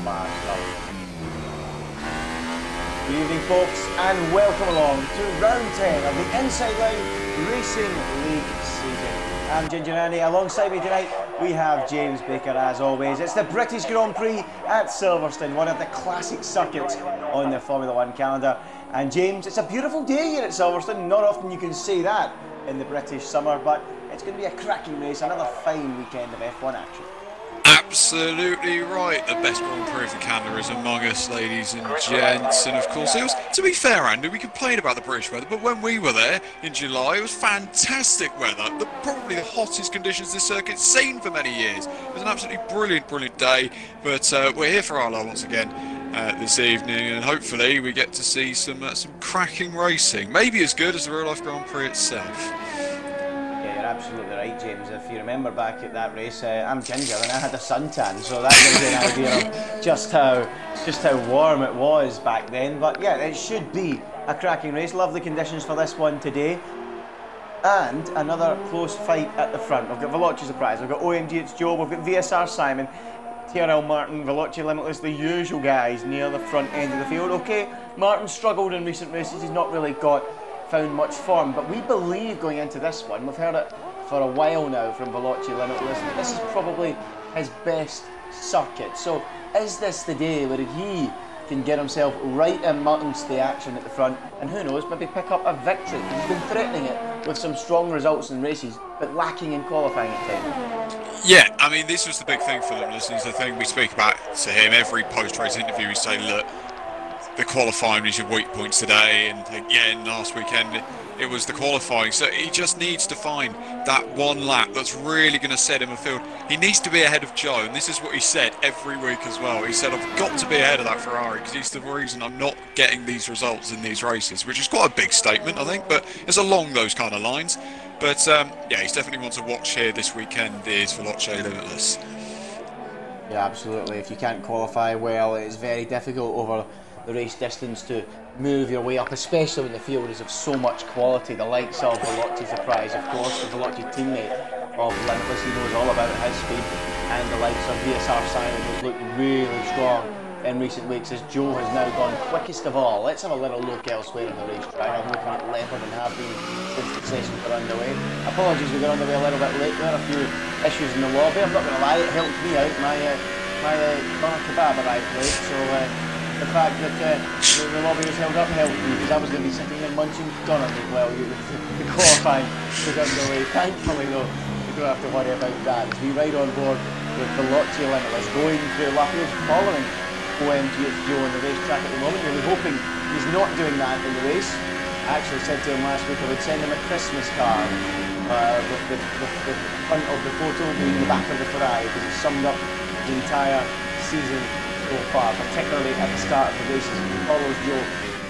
Master. Good evening, folks, and welcome along to round 10 of the Inside Line Racing League season. I'm Ginger Andy. Alongside me tonight, we have James Baker, as always. It's the British Grand Prix at Silverstone, one of the classic circuits on the Formula 1 calendar. And James, it's a beautiful day here at Silverstone. Not often you can say that in the British summer, but it's going to be a cracking race, another fine weekend of F1 action. Absolutely right. The best Grand Prix of the calendar is among us, ladies and gents. And of course, it was, to be fair, Andy, we complain about the British weather, but when we were there in July, it was fantastic weather. Probably the hottest conditions this circuit's seen for many years. It was an absolutely brilliant, brilliant day. But we're here for ILR once again this evening, and hopefully we get to see some cracking racing. Maybe as good as the real-life Grand Prix itself. Absolutely right, James. If you remember back at that race, I'm ginger and I had a suntan, so that gives you an idea of just how warm it was back then. But yeah, it should be a cracking race. Lovely conditions for this one today, and another close fight at the front. We've got Veloci Surprise, we've got OMG It's Joe, we've got VSR Simon, TRL Martin, Veloci Limitless, the usual guys near the front end of the field. Okay, Martin struggled in recent races. He's not really found much form, but we believe going into this one, we've heard it for a while now from Veloci Limitless, this is probably his best circuit. So is this the day where he can get himself right amongst the action at the front, and who knows, maybe pick up a victory? He's been threatening it with some strong results in races, but lacking in qualifying at times. Yeah, I mean, this was the big thing for them, listeners. The thing we speak about to him every post-race interview, we say, look, the qualifying was your weak points today, and again last weekend it was the qualifying. So he just needs to find that one lap that's really going to set him afield. He needs to be ahead of Joe, and this is what he said every week as well. He said, I've got to be ahead of that Ferrari because he's the reason I'm not getting these results in these races, which is quite a big statement, I think, but it's along those kind of lines. But yeah, he's definitely one to watch here this weekend is Veloci Limitless. Yeah, absolutely. If you can't qualify well, it's very difficult over the race distance to move your way up, especially when the field is of so much quality. The likes of Veloci Surprise, of course, the Veloci teammate of Limitless, he knows all about his speed, and the likes of VSR Simon, who's looked really strong in recent weeks, as Joe has now gone quickest of all. Let's have a little look elsewhere on the racetrack. I'm looking at Leopard and have been since the sessions were underway. Apologies, we got underway a little bit late. There are a few issues in the lobby. I'm not going to lie, it helped me out. My doner kebab arrived late, so the fact that the lobby was held up helped me, because I was going to be sitting there munching donuts as well. The qualifying was underway. Thankfully though, we don't have to worry about that, as we ride on board with Veloci Limitless going through Lapier's following OMG It's Joe on the racetrack at the moment. Really hoping he's not doing that in the race. I actually said to him last week I would send him a Christmas card with the front of the photo being the back of the Ferrari, because he summed up the entire season so far, particularly at the start of the races. He follows Joe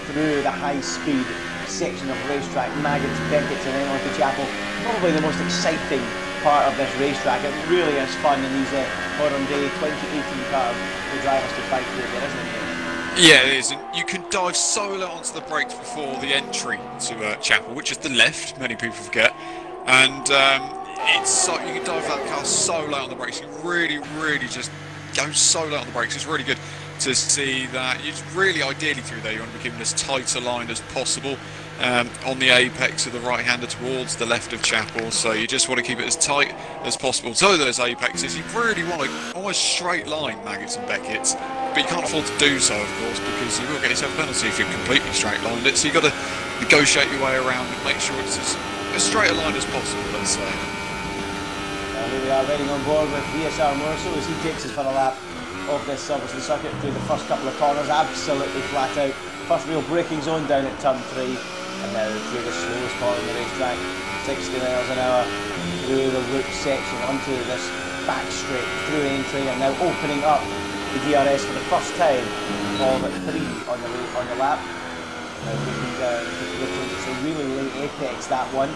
through the high-speed section of the racetrack, Maggots, Beckett's and then onto Chapel. Probably the most exciting part of this racetrack. It really is fun in these modern-day 2018 cars for drivers to fight through there, isn't it? Yeah, it is, and you can dive so low onto the brakes before the entry to Chapel, which is the left, many people forget, and it's so, you can dive that car so low on the brakes. You really, really just go so low on the brakes. It's really good to see that. It's really ideally through there you want to be keeping as tight a line as possible on the apex of the right-hander towards the left of Chapel, so you just want to keep it as tight as possible to those apexes. You really want to almost straight line Maggots and Beckett's, but you can't afford to do so, of course, because you will get yourself a penalty if you've completely straight lined it. So you've got to negotiate your way around and make sure it's as straight a line as possible, let's say. Here we are riding on board with VSR Morrison as he takes us for a lap of this Silverstone circuit through the first couple of corners, absolutely flat out. First real braking zone down at turn 3, and now through the slowest corner on the racetrack, 60 miles an hour through the loop section onto this back straight through entry, and now opening up the DRS for the first time of 3 on the lap. Now looking down it's a really late apex, that one.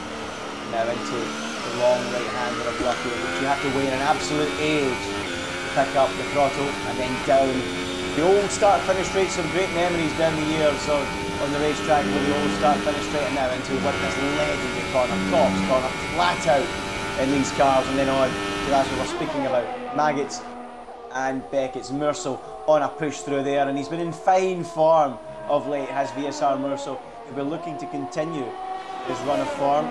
Now into the long right-hander of Lucky, which you have to wait an absolute age to pick up the throttle, and then down the old start-finish straight. Some great memories down the years on the racetrack with the old start-finish straight, and now into what this legendary corner, Tops corner, flat out in these cars, and then on to that's what we're speaking about. Maggots and Beckett's. Mursell on a push through there, and he's been in fine form of late, has VSR Mursell. He'll be looking to continue his run of form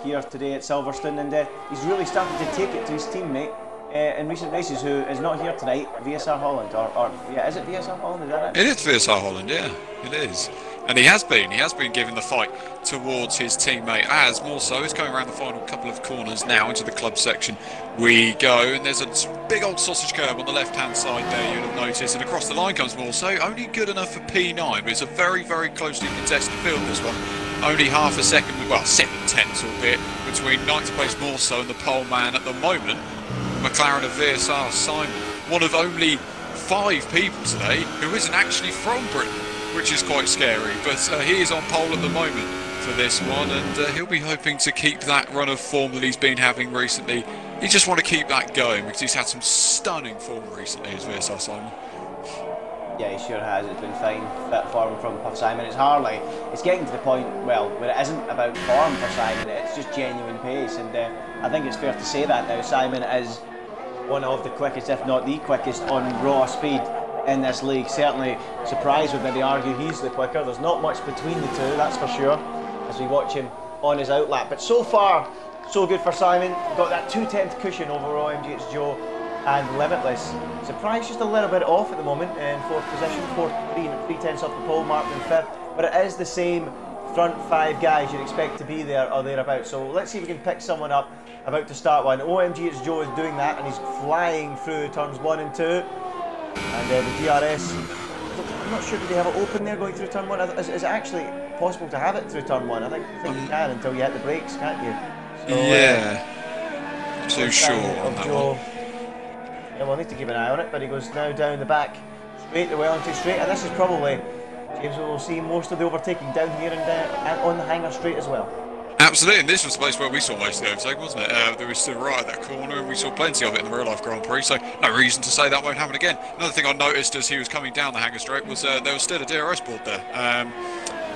here today at Silverstone, and he's really started to take it to his teammate in recent races, who is not here tonight, VSR Holland, or yeah, is it VSR Holland, is that it? It is VSR Holland, yeah, it is. And he has been giving the fight towards his teammate, as more so is going around the final couple of corners now into the club section we go, and there's a big old sausage curb on the left hand side there, you'll have noticed, and across the line comes more so, only good enough for P9, but it's a very, very closely contested field, this one. Only half a second, well, 7/10 albeit, between 9th place more so and the pole man at the moment, McLaren of VSR Simon, one of only 5 people today who isn't actually from Britain, which is quite scary, but he is on pole at the moment for this one, and he'll be hoping to keep that run of form that he's been having recently. He just want to keep that going because he's had some stunning form recently as VSR Simon. Yeah, he sure has. It's been fine fit form from Simon. It's getting to the point, well, where it isn't about form for Simon, it's just genuine pace, and I think it's fair to say that now. Simon is one of the quickest, if not the quickest, on raw speed in this league. Certainly surprised would maybe argue he's the quicker. There's not much between the two, that's for sure, as we watch him on his outlap. But so far, so good for Simon. Got that 2/10 cushion over OMG's Joe and Limitless. Surprised just a little bit off at the moment in 4th position, 3/10 off the pole, marked in 5th. But it is the same front 5 guys you'd expect to be there or thereabouts. So let's see if we can pick someone up about to start one. OMG's Joe is doing that, and he's flying through turns 1 and 2. And the DRS, I'm not sure, did they have it open there going through turn 1? Is it actually possible to have it through turn 1? I think you can until you hit the brakes, can't you? So, yeah, too sure on that Joe. one. Yeah, we'll need to keep an eye on it, but he goes now down the back straight to Wellington Straight, and this is probably, James, we'll see most of the overtaking down here and on the Hangar Straight as well. Absolutely, and this was the place where we saw most of the overtake, wasn't it? There was still right at that corner, and we saw plenty of it in the real life Grand Prix, so no reason to say that won't happen again. Another thing I noticed as he was coming down the Hangar Straight was there was still a DRS board there.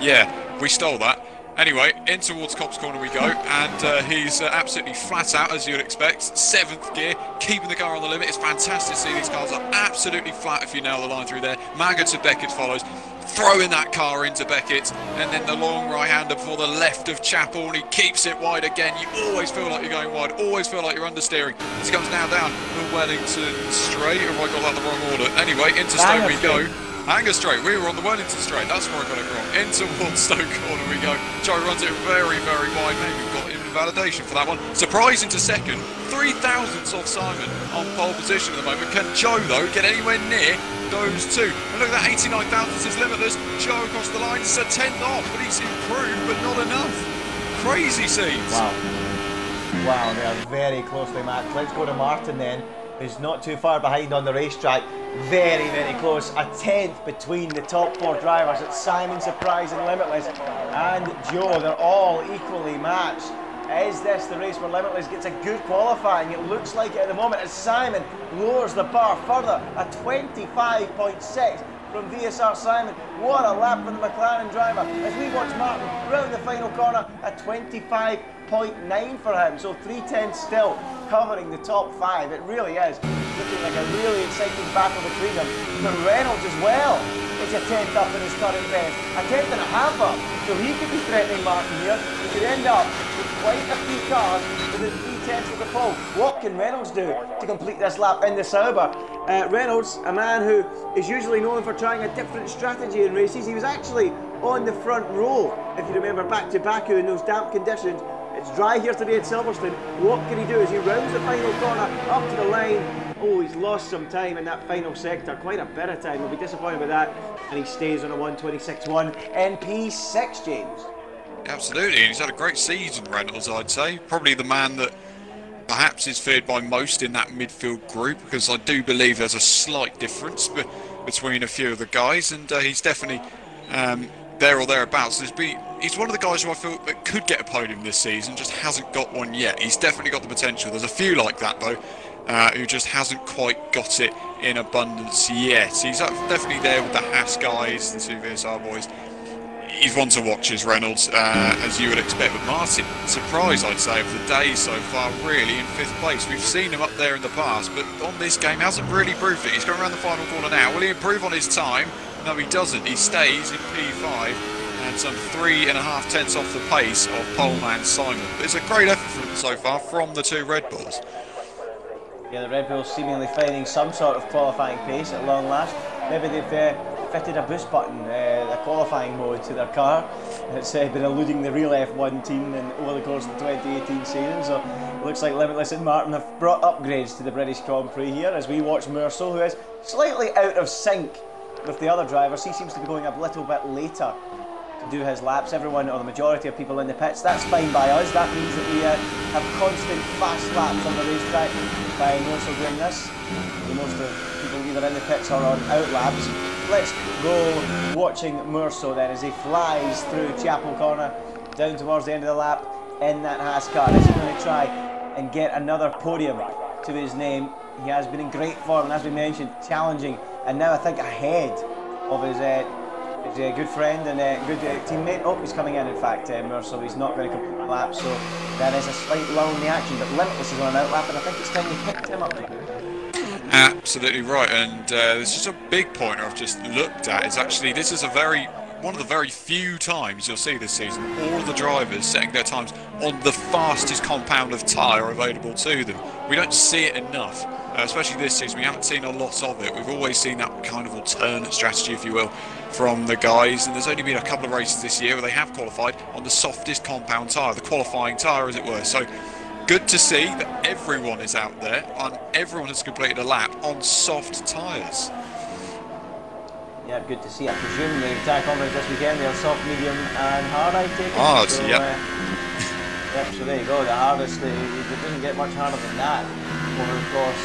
Yeah, we stole that. Anyway, in towards Cops Corner we go, and he's absolutely flat out, as you'd expect. 7th gear, keeping the car on the limit. It's fantastic to see these cars are absolutely flat if you nail the line through there. Maga to Beckett follows, throwing that car into Beckett, and then the long right-hander before the left of Chapel, and he keeps it wide again. You always feel like you're going wide, always feel like you're understeering. This comes now down the Wellington Straight, or have I got that in the wrong order? Anyway, into Stoke we go. Hangar Straight, we were on the Wellington Straight, that's where I got it wrong. In towards Stoke Corner we go. Joe runs it very, very wide, maybe got him validation for that one. Surprise into second, 3/1000 off Simon on pole position at the moment. Can Joe, though, get anywhere near those two? And look at that, 89 thousandths is Limitless. Joe across the line, it's a 10th off, but he's improved, but not enough. Crazy scenes. Wow, they are very closely matched. Let's go to Martin then, who's not too far behind on the racetrack. Very, very close. A 10th between the top 4 drivers. It's Simon, Surprise and Limitless, and Joe. They're all equally matched. Is this the race where Limitless gets a good qualifying? It looks like it at the moment as Simon lowers the bar further. A 25.6 from VSR Simon. What a lap for the McLaren driver. As we watch Martin round the final corner, a 25.9 for him. So 3/10 still covering the top 5. It really is looking like a really exciting battle between them. But Reynolds as well is a 10th up in his current best. A 10th and a half up. So he could be threatening Martin here. He could end up with quite a few cars within 3/10 of the pole. What can Reynolds do to complete this lap in the Sauber? Reynolds, a man who is usually known for trying a different strategy in races. He was actually on the front row, if you remember, back to Baku in those damp conditions. It's dry here today at Silverstone. What can he do as he rounds the final corner up to the line? Oh, he's lost some time in that final sector, quite a bit of time. He'll be disappointed with that, and he stays on a 1:26.1 in P6, James. Absolutely, and he's had a great season, Reynolds, I'd say. Probably the man that perhaps is feared by most in that midfield group, because I do believe there's a slight difference between a few of the guys, and he's definitely there or thereabouts. He's one of the guys who I feel that could get a podium this season, just hasn't got one yet. He's definitely got the potential. There's a few like that, though, who just hasn't quite got it in abundance yet. He's definitely there with the Haas guys, the two VSR boys. he's one to watch, is Reynolds, as you would expect. But Martin, surprise, I'd say, of the day so far, really, in 5th place. We've seen him up there in the past, but on this game, hasn't really proved it. He's going around the final corner now. Will he improve on his time? No, he doesn't. He stays in P5 and some 3.5 tenths off the pace of poleman Simon. But it's a great effort so far from the 2 Red Bulls. Yeah, the Red Bulls seemingly finding some sort of qualifying pace at long last. Maybe they've fitted a boost button, the qualifying mode, to their car. It's been eluding the real F1 team over the course of the 2018 season, so it looks like Limitless and Martin have brought upgrades to the British Grand Prix here as we watch Merceau, who is slightly out of sync with the other drivers. He seems to be going a little bit later to do his laps. Everyone, or the majority of people in the pits, that's fine by us. That means that we have constant fast laps on the racetrack by Merceau doing this. Most of people either in the pits or on out laps. Let's go watching Merceau then as he flies through Chapel Corner down towards the end of the lap in that Haas car. Is he going to try and get another podium to his name? He has been in great form, and as we mentioned, challenging, and now I think ahead of his good friend and good teammate. Oh, he's coming in fact, Merceau. He's not going to complete the lap, so there is a slight lull in the action, but Limitless is on an outlap, and I think it's time we picked him up. Absolutely right, and there's just a big pointer I've just looked at. Is actually, this is one of the very few times you'll see this season all of the drivers setting their times on the fastest compound of tyre available to them. We don't see it enough, especially this season. We haven't seen a lot of it. We've always seen that kind of alternate strategy, if you will, from the guys, and there's only been a couple of races this year where they have qualified on the softest compound tyre, the qualifying tyre as it were. So good to see that everyone is out there and everyone has completed a lap on soft tyres. Yeah, good to see. I presume the entire conference this weekend, they're soft, medium and hard, I take it. Hard, so, yep. Yep, so there you go. The hardest, it doesn't get much harder than that over the course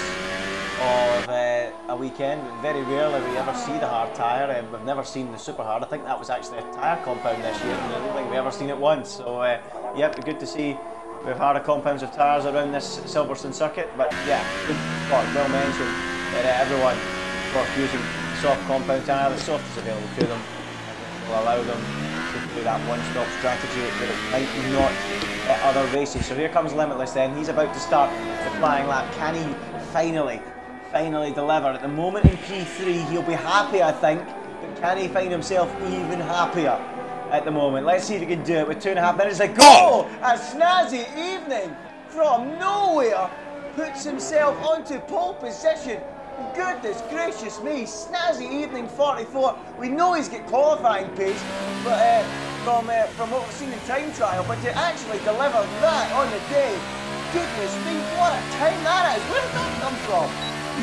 of a weekend. Very rarely we ever see the hard tyre. We've never seen the super hard. I think that was actually a tyre compound this year, and I don't think we've ever seen it once. So, yep, good to see. We've harder compounds of tyres around this Silverstone circuit, but yeah, good spot, well mentioned that everyone, of course, using soft compound tyre, the softest available to them, will allow them to do that one-stop strategy that it might not at other races. So here comes Limitless then. He's about to start the flying lap. Can he finally deliver? At the moment in P3, he'll be happy, I think, but can he find himself even happier at the moment? Let's see if he can do it with 2.5 minutes to go. A snazzy evening from nowhere puts himself onto pole position. Goodness gracious me, snazzy evening 44. We know he's got qualifying pace, but from what we've seen in time trial, but to actually deliver that on the day, goodness me, what a time that is. Where did that come from?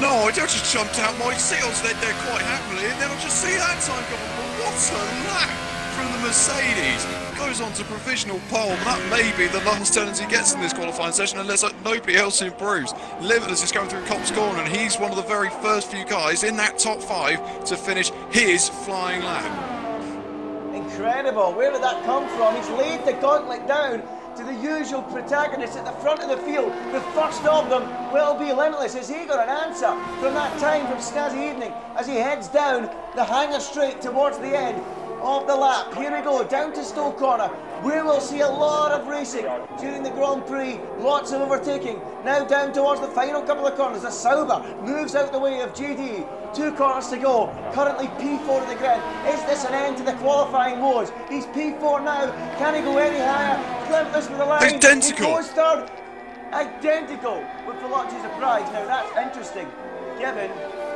No, I just jumped out my seat. I was there quite happily, and then I just see that time going. What a lap from the Mercedes. Goes on to provisional pole. That may be the last turns he gets in this qualifying session unless nobody else improves. Limitless is going through Copse Corner, and he's one of the very first few guys in that top 5 to finish his flying lap. Incredible. Where did that come from? He's laid the gauntlet down to the usual protagonists at the front of the field. The first of them will be Limitless. Has he got an answer from that time from Snazzy Evening as he heads down the hanger straight towards the end of the lap? Here we go, down to Stowe Corner. We will see a lot of racing during the Grand Prix, lots of overtaking. Now down towards the final couple of corners. The Sauber moves out the way of GD. 2 corners to go. Currently P4 in the grid. Is this an end to the qualifying woes? He's P4 now. Can he go any higher? Limitless with the line. Identical. He goes third. Identical with Velocity's Surprise. Now that's interesting, given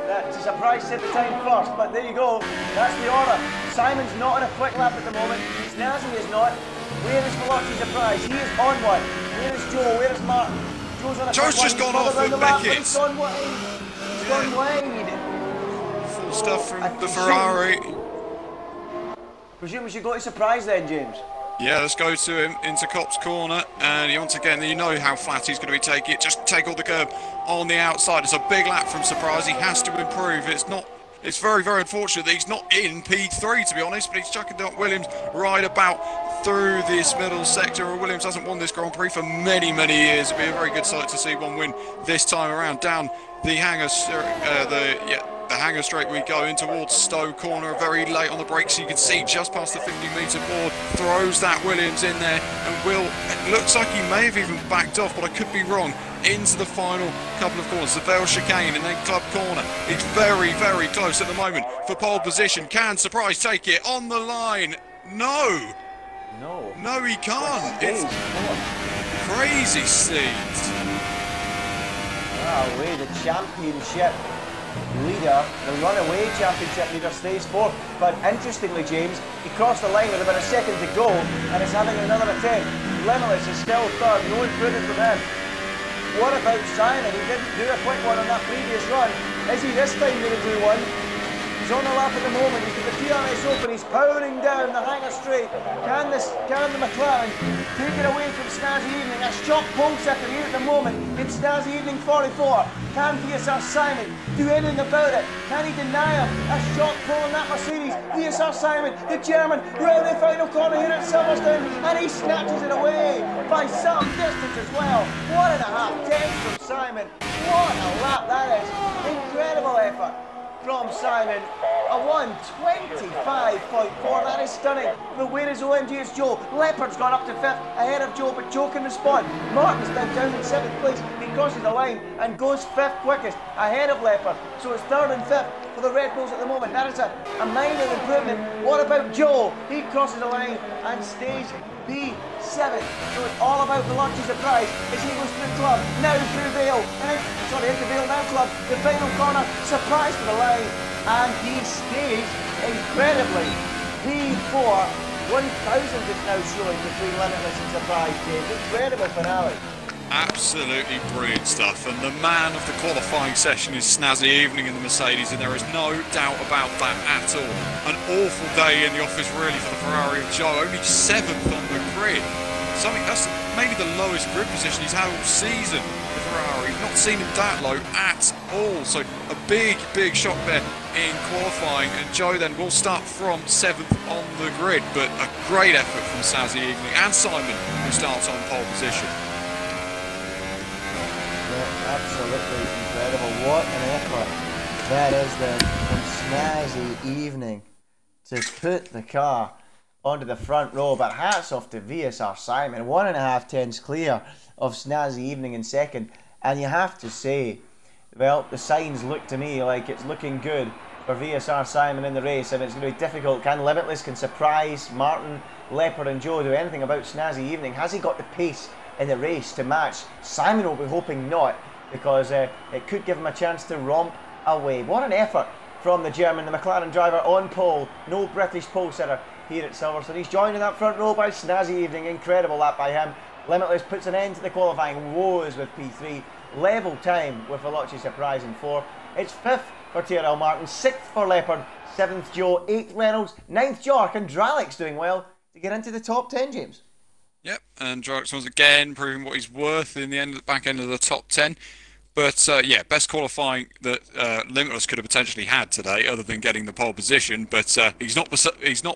that Surprise set the time first, but there you go. That's the order. Simon's not on a quick lap at the moment. Snazzy is not. Where is Velocity's Surprise? He is on one. Where is Joe? Where is Martin? Joe's on a Joe's just gone off with Beckett. He's gone wide. He's gone wide. Full stuff from the Ferrari. Presume we should go to Surprise then, James. Yeah, let's go to him into Copse Corner, and once again, you know how flat he's going to be taking it. Just take all the curb on the outside. It's a big lap from Surprise. He has to improve. It's very, very unfortunate that he's not in P3, to be honest, but he's chucking down Williams right about through this middle sector. Williams hasn't won this Grand Prix for many, many years. It'll be a very good sight to see one win this time around. Down the hanger, the hangar straight we go in towards Stowe Corner, very late on the brakes. You can see just past the 50-metre board, throws that Williams in there, and it looks like he may have even backed off, but I could be wrong, into the final couple of corners. The Vale chicane and then Club Corner. It's very, very close at the moment for pole position. Can Surprise take it on the line? No! No, he can't. It's crazy scenes. Away, the championship leader, the runaway championship leader, stays fourth. But interestingly, James, he crossed the line with about a second to go and is having another attempt. Limitless is still third, no improvement from him. What about Simon? He didn't do a quick one on that previous run. Is he this time going to do one? He's on the lap at the moment. He's got the DRS open. He's powering down the hangar straight. Can the McLaren take it away from Snazzy Evening? A shock pole sitter here at the moment in Snazzy Evening 44. Can VSR Simon do anything about it? Can he deny him? A shock pole in that Mercedes. VSR Simon, the German, round the final corner here at Silverstone, and he snatches it away by some distance as well. 1.5 tenths from Simon. What a lap that is. Incredible effort from Simon. A 1:25.4, that is stunning. But where is OMG? It's Joe. Leopard's gone up to 5th, ahead of Joe, but Joe can respond. Martin's now down in 7th place. He crosses the line and goes 5th quickest, ahead of Leopard. So it's 3rd and 5th for the Red Bulls at the moment. That is a minor improvement. What about Joe? He crosses the line and stays P7. So it's all about the launches of Price as he goes through Club, now through Vale, and into Vale now Club. The final corner, Surprise to the line, and he stays incredibly P4. 1,000 is now showing between Limitless and Surprise, James. Incredible finale. Absolutely brilliant stuff, and the man of the qualifying session is Snazzy Evening in the Mercedes, and there is no doubt about that at all. An awful day in the office really for the Ferrari of Joe, only 7th on the grid. Something that's maybe the lowest grid position he's had all season, the Ferrari. We've not seen him that low at all, so a big shock there in qualifying, and Joe then will start from 7th on the grid, but a great effort from Snazzy Evening and Simon, who starts on pole position. Absolutely incredible. What an effort that is then from Snazzy Evening to put the car onto the front row. But hats off to VSR Simon. 1.5 tenths clear of Snazzy Evening in second. And you have to say, well, the signs look to me like it's looking good for VSR Simon in the race. And it's going to be difficult. Can Limitless, can Surprise, Martin, Leopard and Joe do anything about Snazzy Evening? Has he got the pace in the race to match? Simon will be hoping not, because it could give him a chance to romp away. What an effort from the German, the McLaren driver on pole. No British pole sitter here at Silverstone. He's joined in that front row by Snazzy Evening. Incredible lap by him. Limitless puts an end to the qualifying woes with P3. Level time with Veloci Surprise in 4th. It's 5th for TRL Martin, 6th for Leopard, 7th Joe, 8th Reynolds, 9th Jark, and Dralek's doing well to get into the top 10, James. Yep, and Dralek once again proving what he's worth in the back end of the top 10. But yeah, best qualifying that Limitless could have potentially had today, other than getting the pole position. But he's not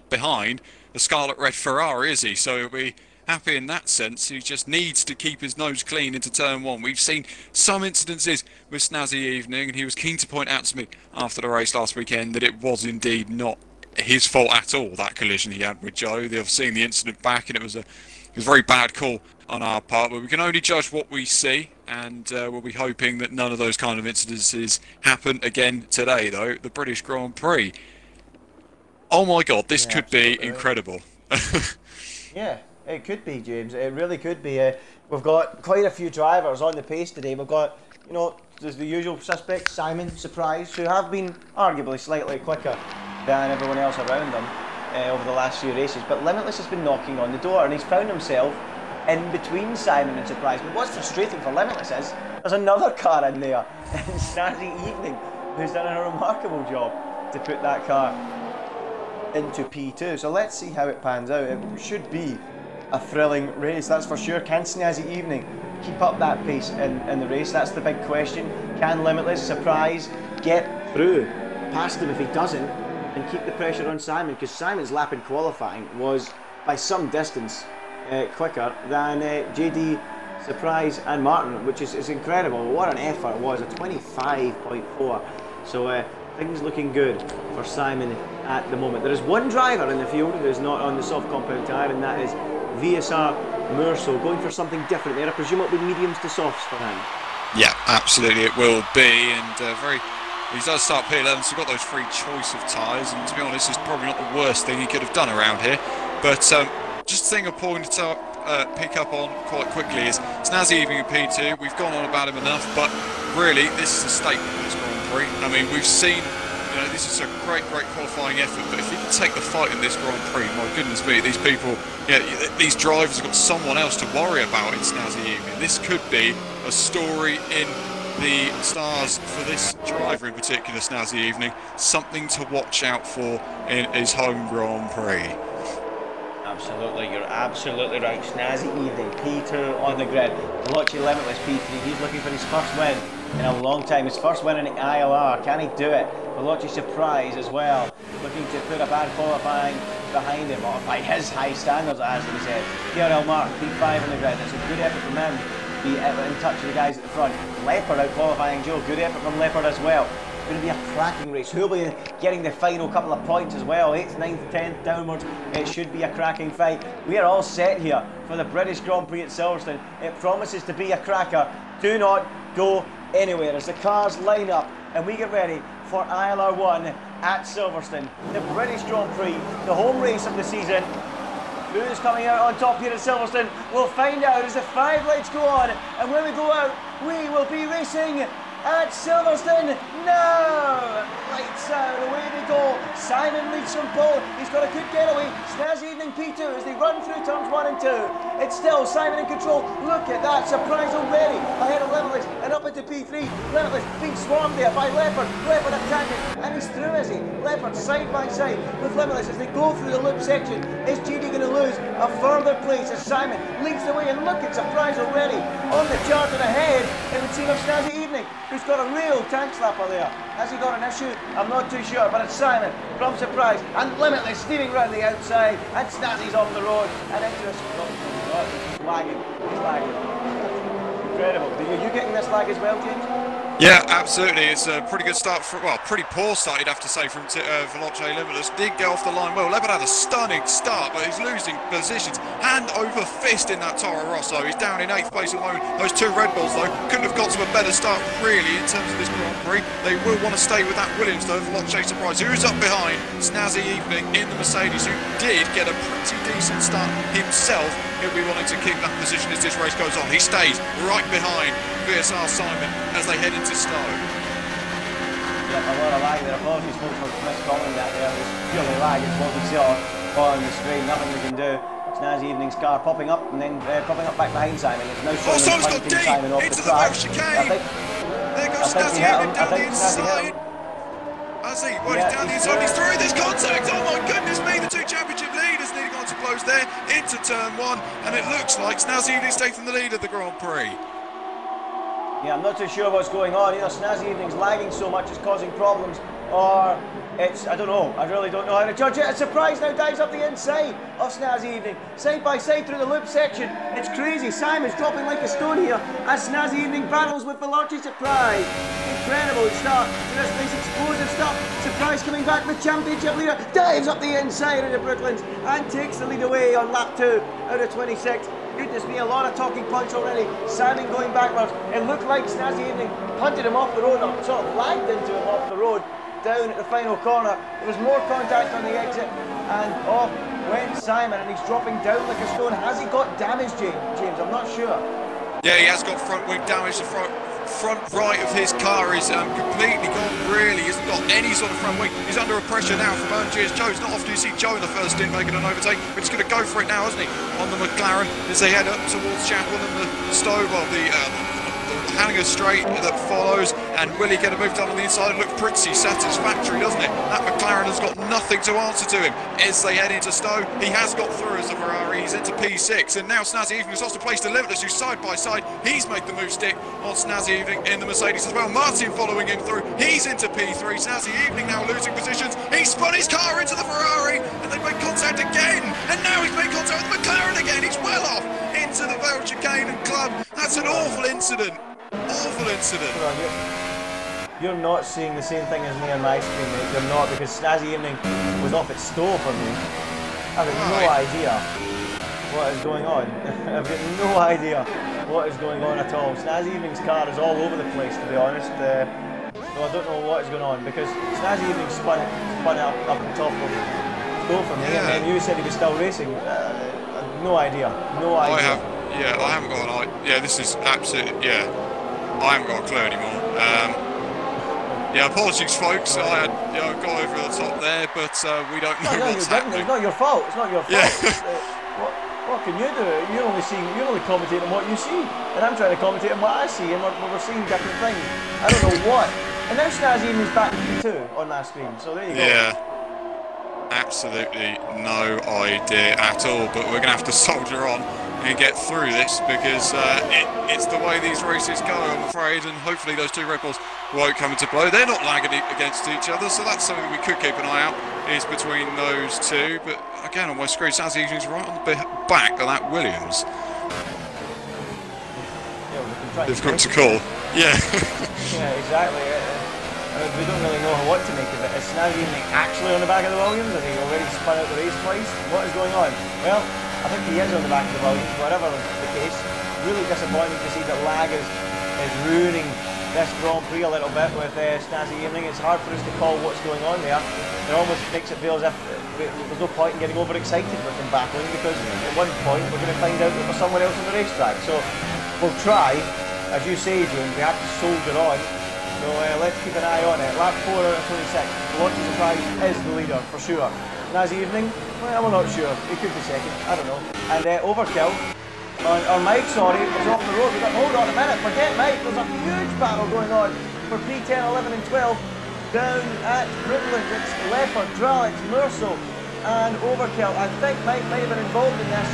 behind the Scarlet Red Ferrari, is he? So he'll be happy in that sense. He just needs to keep his nose clean into turn 1. We've seen some incidences with Snazzy Evening, and he was keen to point out to me after the race last weekend that it was indeed not his fault at all, that collision he had with Joe. They've seen the incident back, and it was a very bad call on our part, but we can only judge what we see, and we'll be hoping that none of those kind of incidences happen again today, though. The British Grand Prix. Oh my God, this could be incredible. Yeah, it could be, James. It really could be. We've got quite a few drivers on the pace today. We've got, you know, there's the usual suspects, Simon, Surprise, who have been arguably slightly quicker than everyone else around them over the last few races. But Limitless has been knocking on the door, and he's found himself in between Simon and Surprise. But what's frustrating for Limitless is there's another car in there, Snazzy Evening, who's done a remarkable job to put that car into P2. So let's see how it pans out. It should be a thrilling race, that's for sure. Can Snazzy Evening keep up that pace in the race? That's the big question. Can Limitless, Surprise get through past him if he doesn't, and keep the pressure on Simon? Because Simon's lap in qualifying was by some distance quicker than JD, Surprise and Martin, which is incredible. What an effort it was, a 25.4. So Things looking good for Simon at the moment. There is one driver in the field who is not on the soft compound tyre, and that is VSR Merso, going for something different there. I presume it'll be mediums to softs for him. Yeah, absolutely it will be, and he does start P11, so he's got those free choice of tyres, and to be honest, it's probably not the worst thing he could have done around here. But just a thing I pointed to pick up on quite quickly is Snazzy Evening in P2. We've gone on about him enough, but really this is a statement of this Grand Prix. I mean, we've seen, you know, this is a great qualifying effort, but if he can take the fight in this Grand Prix, my goodness me, these people, yeah, these drivers have got someone else to worry about in Snazzy Evening. This could be a story in the stars for this driver in particular, Snazzy Evening. Something to watch out for in his home Grand Prix. Absolutely, you're absolutely right. Snazzy Evening, P2 on the grid. Veloci Limitless P3, he's looking for his first win in a long time. His first win in the ILR, can he do it? Veloci Surprise as well, looking to put a bad qualifying behind him, or by his high standards, as he said. KRL Mark, P5 on the grid. It's a good effort from him to be in touch with the guys at the front. Leopard out qualifying Joe, good effort from Leopard as well. It's going to be a cracking race. Who'll be getting the final couple of points as well? 8th, 9th, 10th downwards. It should be a cracking fight. We are all set here for the British Grand Prix at Silverstone. It promises to be a cracker. Do not go anywhere as the cars line up and we get ready for ILR1 at Silverstone. The British Grand Prix, the home race of the season. Who's coming out on top here at Silverstone? We'll find out as the 5 lights go on, and when we go out, we will be racing at Silverstone now! Lights out, away they go. Simon leads from pole. He's got a good getaway. Snazzy Evening P2 as they run through turns 1 and 2. It's still Simon in control. Look at that surprise already ahead of Limitless and up into P3. Limitless being swarmed there by Leopard. Leopard attacking, and he's through, is he? Leopard side by side with Limitless as they go through the loop section. Is GD going to lose a further place as Simon leads the way? And look at surprise already on the chart and ahead. It would seem of Snazzy Evening, who's got a real tank slapper there. Has he got an issue? I'm not too sure, but it's Simon from Surprise and Limitless steaming round the outside, and Snazzy's off the road and into a spot. He's lagging. He's lagging. Incredible. Are you getting this lag as well, James? Yeah, absolutely. It's a pretty good start, well, pretty poor start, you'd have to say, from Veloci Limitless. Did get off the line well. Leopard had a stunning start, but he's losing positions. Hand over fist in that Toro Rosso. He's down in 8th place at the moment. Those 2 Red Bulls, though, couldn't have got to a better start, really, in terms of this Grand Prix. They will want to stay with that Williams, though. Veloci Surprise, who's up behind Snazzy Evening in the Mercedes, who did get a pretty decent start himself. He'll be wanting to keep that position as this race goes on. He stays right behind VSR Simon as they head into Stowe. Yeah, a lot of lag there. Apologies folks for miscalling that there. It was purely lag. It's what we saw on the screen. Nothing we can do. Snazzy Evening's car popping up and then popping up back behind Simon. It's now showing got deep Simon off into the track. chicane. There goes Snazzy Evening down the inside. Has he? Well, he's down the inside. He's through this contact. Oh my goodness me! The 2 championship leaders nearly gone to close there into turn 1, and it looks like Snazzy Evening's taking the lead of the Grand Prix. Yeah, I'm not too sure what's going on. Either Snazzy Evening's lagging so much it's causing problems, or it's, I don't know. I really don't know how to judge it. A Surprise now dives up the inside of Snazzy Evening. Side by side through the loop section. It's crazy. Simon's dropping like a stone here as Snazzy Evening battles with Veloci Surprise. Incredible start to this nice explosive stuff. Surprise coming back with championship leader. Dives up the inside of the Brooklands and takes the lead away on lap 2 out of 26. Goodness me, a lot of talking points already. Simon going backwards. It looked like Snazzy Evening punted him off the road, or sort of lagged into him off the road down at the final corner. There was more contact on the exit, and off went Simon, and he's dropping down like a stone. Has he got damage, James? I'm not sure. Yeah, he has got front wing damage. The front right of his car is completely gone, really. He hasn't got any sort of front wing. He's under a pressure now from Ernst Joe. It's not often you see Joe in the first stint making an overtake, but he's going to go for it now, isn't he? On the McLaren as they head up towards Chapel and the Stowe, well, the Hangar straight that follows, and will he get a move done on the inside? It looks pretty satisfactory, doesn't it? That McLaren has got nothing to answer to him as they head into Stowe. He has got through as a Ferrari. He's into P6, and now Snazzy Evening has lost a place to Limitless, who's side by side. He's made the move stick on Snazzy Evening in the Mercedes as well. Martin following him through. He's into P3. Snazzy Evening now losing positions. He spun his car into the Ferrari, and they made contact again. And now he's made contact with the McLaren again. He's well off into the Vale Chicane and Club. That's an awful incident. Awful incident. you're not seeing the same thing as me on my screen, mate. You're not, because Snazzy Evening was off its stove for me. I've got no idea what is going on. I've got no idea what is going on at all. Snazzy Evening's car is all over the place, to be honest. So I don't know what is going on, because Snazzy Evening spun it up on top of the stove for me, and then you said he was still racing. No idea. No idea. I haven't got an idea. Yeah, this is absolutely, I haven't got a clue anymore. Apologies, folks. I had got over the top there, but we don't know what's happening. It's not your fault. It's not your fault. What can you do? You're only commentating on what you see, and I'm trying to commentate on what I see, and we're seeing different things. I don't know what. And now Snazzy Evening's back in P2 on that screen. So there you go. Yeah. Absolutely no idea at all, but we're going to have to soldier on and get through this, because it's the way these races go, I'm afraid, and hopefully those two Red Bulls won't come into play. They're not lagging against each other, so that's something we could keep an eye out, is between those two. But again, on my screen, Snazzy Evening's right on the back of that Williams. Difficult to call. Yeah. Yeah, exactly. We don't really know what to make of it. Is Snazzy Evening actually on the back of the Williams? Has he already spun out the race twice? What is going on? Well, I think he is on the back of the Williams, whatever the case. Really disappointing to see that lag is ruining this Grand Prix a little bit with Snazzy Evening. It's hard for us to call what's going on there. It almost makes it feel as if there's no point in getting overexcited with him battling, because at one point we're going to find out that there's someone else on the racetrack. So we'll try, as you say, James, we have to soldier on. So let's keep an eye on it. Lap 4 out of 26. Velocity Surprise is the leader, for sure. Snazzy Evening, well, we're not sure. He could be second, I don't know. And Overkill, or Mike, sorry, is off the road. We've got, hold on a minute, forget Mike. There's a huge battle going on for P10, 11 and 12. Down at Bridland, it's Leopard, Drall, it's Merso, and Overkill. I think Mike might have been involved in this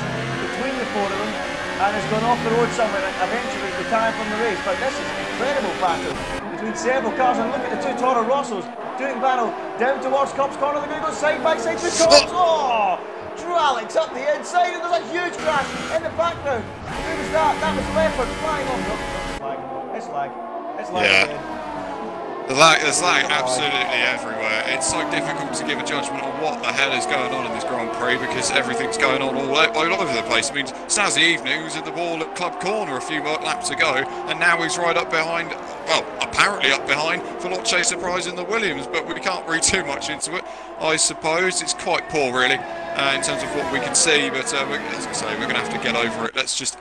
between the four of them, and has gone off the road somewhere and eventually retired from the race. But this is an incredible battle between several cars, and look at the two Toro Rossos doing battle down towards Cops Corner. They're going to go side by side with Cops. Oh! Dralix up the inside, and there's a huge crash in the background. Who was that? That was Leopard flying on. Look, it's lag. It's lag again. There's lag absolutely everywhere. It's so difficult to give a judgment on what the hell is going on in this Grand Prix, because everything's going on all over the place. I mean, Snazzy Evening was in the ball at Club Corner a few laps ago, and now he's right up behind, well, apparently up behind Veloce Surprise in the Williams, but we can't read too much into it, I suppose. It's quite poor, really, in terms of what we can see, but as I say, we're going to have to get over it. Let's just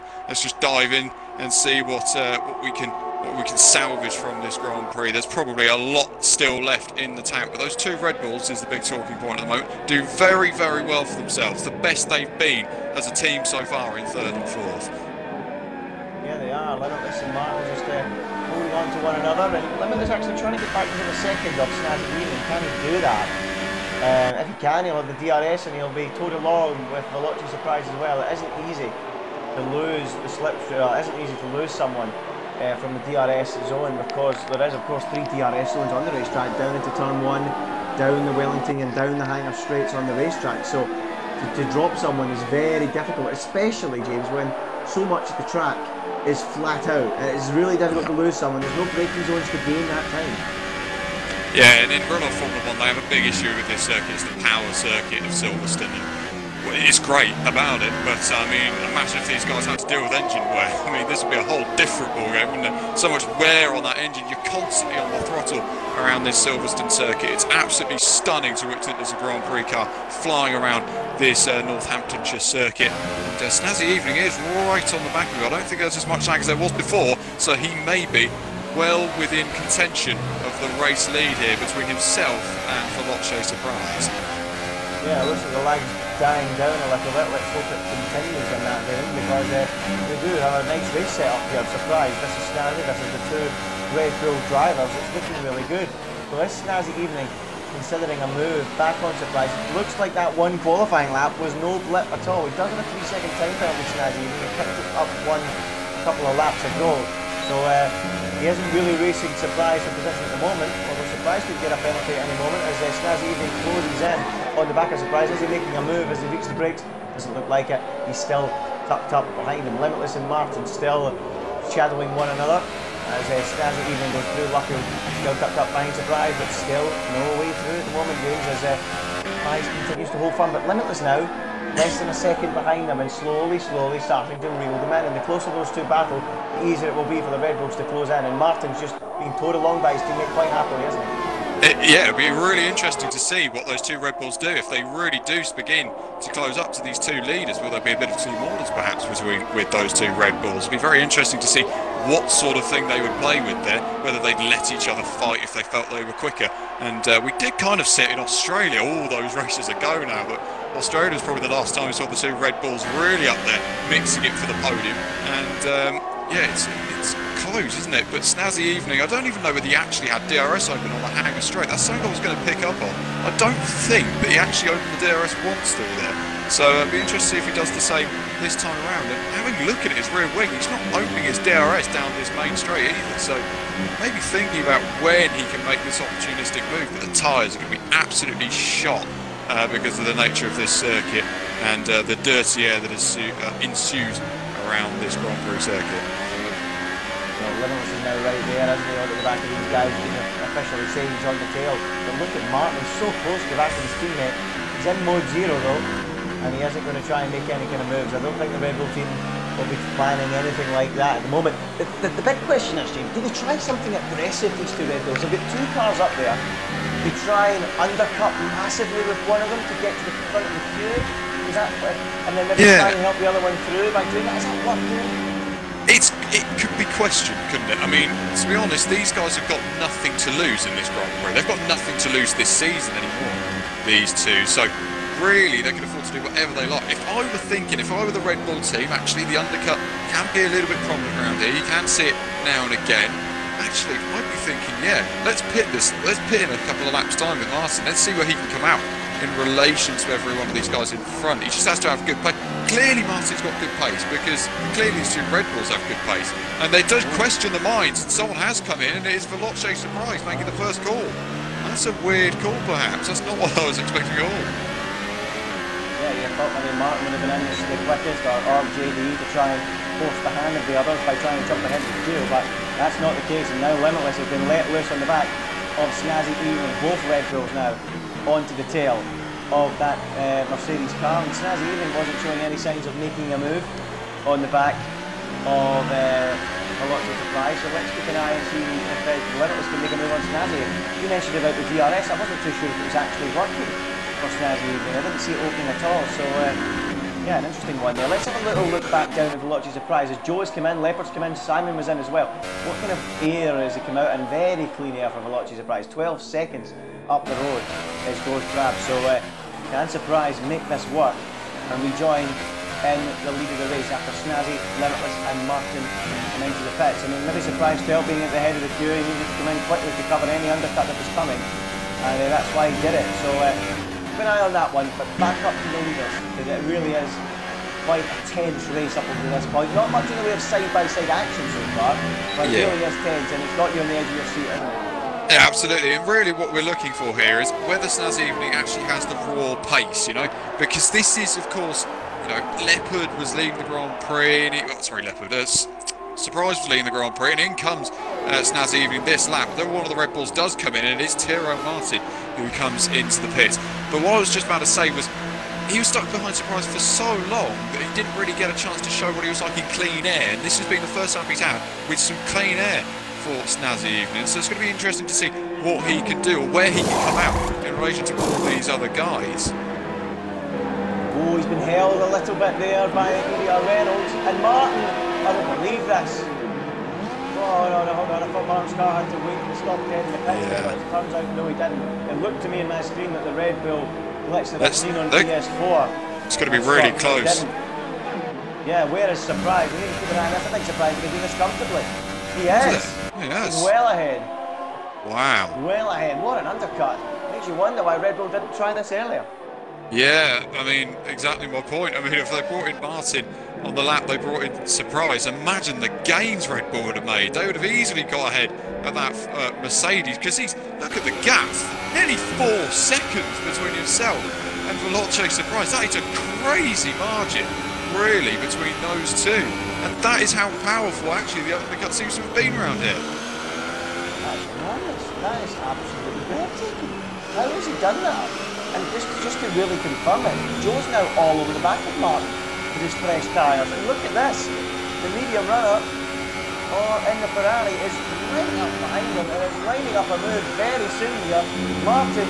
dive in and see what we can salvage from this Grand Prix. There's probably a lot still left in the tank, but those two Red Bulls is the big talking point at the moment. Do very, very well for themselves. The best they've been as a team so far in third and fourth. Yeah, they are. Limitless and Martin just holding on to one another, and Limitless actually trying to get back into the second of Snazzy Evening. Can he do that? If he can, he'll have the DRS and he'll be towed along with Veloce Surprise as well. It isn't easy to lose the slipstream. It isn't easy to lose someone from the DRS zone, because there is of course 3 DRS zones on the racetrack, down into turn 1, down the Wellington and down the Hanger Straights on the racetrack. So to drop someone is very difficult, especially, James, when so much of the track is flat out. It's really difficult to lose someone. There's no braking zones to gain that time. Yeah, and in real-life Formula 1 they have a big issue with this circuit. It's the power circuit of Silverstone. It's great about it, but I mean, imagine if these guys had to deal with engine wear. I mean, this would be a whole different ballgame, wouldn't it? So much wear on that engine, you're constantly on the throttle around this Silverstone circuit. It's absolutely stunning to witness a Grand Prix car flying around this Northamptonshire circuit. And Snazzy Evening is right on the back of it. I don't think there's as much lag as there was before, so he may be well within contention of the race lead here between himself and Veloce Surprise. Yeah, it looks like the lag's dying down a little bit. Let's hope it continues in that vein, because we do have a nice race set up here. Surprise, this is Snazzy, this is the two Red Bull drivers. It's looking really good. So this Snazzy Evening considering a move back on Surprise. It looks like that one qualifying lap was no blip at all. He does have a 3-second time penalty, Snazzy Evening. He picked it up a couple of laps ago. So he isn't really racing Surprise for position at the moment, although Surprise could get a penalty at any moment as Snazzy Evening closes in on the back of Surprise. Is he making a move as he reaches the brakes? Doesn't look like it. He's still tucked up behind him. Limitless and Martin still shadowing one another. as Snazzy even goes through. Lucky still tucked up behind Surprise, but still no way through at the moment, James, as Price continues to hold firm. But Limitless now, less than a second behind them, and slowly starting to reel them in. And the closer those two battle, the easier it will be for the Red Bulls to close in. And Martin's just being towed along by his teammate quite happily, isn't he? Yeah, it'll be really interesting to see what those two Red Bulls do. If they really do begin to close up to these two leaders, will there be a bit of team orders perhaps with those two Red Bulls? It'll be very interesting to see what sort of thing they would play with there, whether they'd let each other fight if they felt they were quicker. And we did kind of see it in Australia all those races ago now, but Australia was probably the last time we saw the two Red Bulls really up there mixing it for the podium. And yeah, it's close, isn't it? But Snazzy Evening, I don't even know whether he actually had DRS open on the hanger straight. That's something I was going to pick up on. I don't think that he actually opened the DRS once through there. So it'd be interesting to see if he does the same this time around. And having a look at his rear wing, he's not opening his DRS down this main straight either. So maybe thinking about when he can make this opportunistic move. But the tyres are going to be absolutely shot because of the nature of this circuit and the dirty air that has ensued around this Grand Prix circuit. Limitless is now right there, isn't he, onto the back of these guys, officially saying he's on the tail. But look at Martin, he's so close to the back of his teammate. He's in mode 0 though, and he isn't going to try and make any kind of moves. I don't think the Red Bull team will be planning anything like that at the moment. The big question is, James, do they try something aggressive, these two Red Bulls? They've got two cars up there. They try and undercut massively with one of them to get to the front of the queue. Is that, and then maybe try and help the other one through by doing that? Is that working? It could be questioned, couldn't it? I mean, to be honest, these guys have got nothing to lose in this Grand Prix. They've got nothing to lose this season anymore, these two. So, really, they can afford to do whatever they like. If I were the Red Bull team, actually, the undercut can be a little bit prominent around here. You can see it now and again. Actually, I'd be thinking, yeah, let's pit in a couple of laps' time with Martin. Let's see where he can come out in relation to every one of these guys in front. He just has to have good pace. Clearly Martin's got good pace because clearly these two Red Bulls have good pace. And they don't question the minds, and someone has come in, and it is Veloce Surprise making the first call. That's a weird call perhaps. That's not what I was expecting at all. Yeah, you thought maybe Martin would have been in the quickest, or ILRGT to try and force the hand of the others by trying to jump ahead of the queue, but that's not the case. And now Limitless has been let loose on the back of Snazzy Evening, both Red Bulls now onto the tail of that Mercedes car, and Snazzy Evening wasn't showing any signs of making a move on the back of a lot of Surprise. So let's keep an eye and see if Limitless can make a move on Snazzy. You mentioned about the DRS. I wasn't too sure if it was actually working for Snazzy Evening. I didn't see it opening at all. So yeah, an interesting one there. Let's have a little look back down at Veloce Surprise. As Joe has come in, Leopard's come in, Simon was in as well. What kind of air has he come out in? Very clean air for Veloce Surprise. 12 seconds up the road is Ghost Crab. So can Surprise make this work and rejoin in the lead of the race after Snazzy, Limitless and Martin come into the pits? I mean, maybe Surprise felt being at the head of the queue, he needed to come in quickly to cover any undercut that was coming, and that's why he did it. So keep an eye on that one, but back up to the leaders, because it really is quite a tense race up until this point. Not much in the way of side-by-side action so far, but it really is tense, and it's got you on the edge of your seat, isn't it? Yeah, absolutely, and really what we're looking for here is whether Snazzy Evening actually has the raw pace, you know, because this is, of course, you know, Leopard was leading the Grand Prix, and Surprise was leading the Grand Prix, and in comes Snazzy Evening this lap. Then one of the Red Bulls does come in, and it is Tyrrell Martin who comes into the pit. But what I was just about to say was, he was stuck behind Surprise for so long that he didn't really get a chance to show what he was like in clean air, and this has been the first time he's had with some clean air for Snazzy Evening, so it's going to be interesting to see what he can do or where he can come out in relation to all these other guys. Oh, he's been held a little bit there by IndyILR Reynolds, and Martin, I don't believe this. Oh no, hold on, I thought Martin's car had to wait to stop dead in the pits, but it turns out no, he didn't. It looked to me in my screen that the Red Bull glitch that I've seen on PS4. It's going to be really close. Yeah, where is Surprise? We need to keep an eye on this. I think Surprise can do this comfortably. He is. Yes. He's well ahead. Wow. Well ahead. What an undercut. Makes you wonder why Red Bull didn't try this earlier. Yeah, I mean, exactly my point. I mean, if they brought in Martin on the lap, they brought in Surprise. Imagine the gains Red Bull would have made. They would have easily got ahead of that Mercedes, because look at the gaps. Nearly 4 seconds between himself and Veloce Surprise. That is a crazy margin, really, between those two. And that is how powerful actually the undercut seems to have been around here. That's enormous. That is absolutely breathtaking. How has he done that? And just to really confirm it, Joe's now all over the back of Martin with his fresh tyres. And look at this. The medium runner in the Ferrari is right up behind him and is lining up a move very soon here. Martin,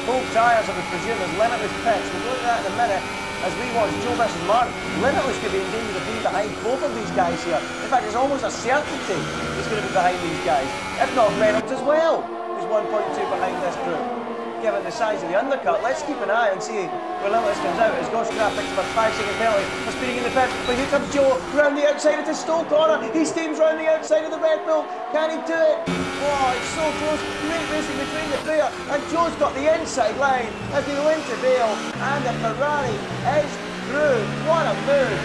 full tyres I would presume, is limitless pits. We'll go to that in a minute as we watch Joe versus Martin. Limitless could be in danger of being behind both of these guys here. In fact, it's almost a certainty he's going to be behind these guys. If not Reynolds as well, who's 1.2 behind this group. Given the size of the undercut, let's keep an eye and see where Limitless comes out. As Ghost Craft picks up a 5-second penalty for speeding in the pit. But here comes Joe round the outside of the Stowe corner. He steams round the outside of the Red Bull. Can he do it? Oh, it's so close. Great racing between the pair. And Joe's got the inside line as they go into Vale. And the Ferrari is through. What a move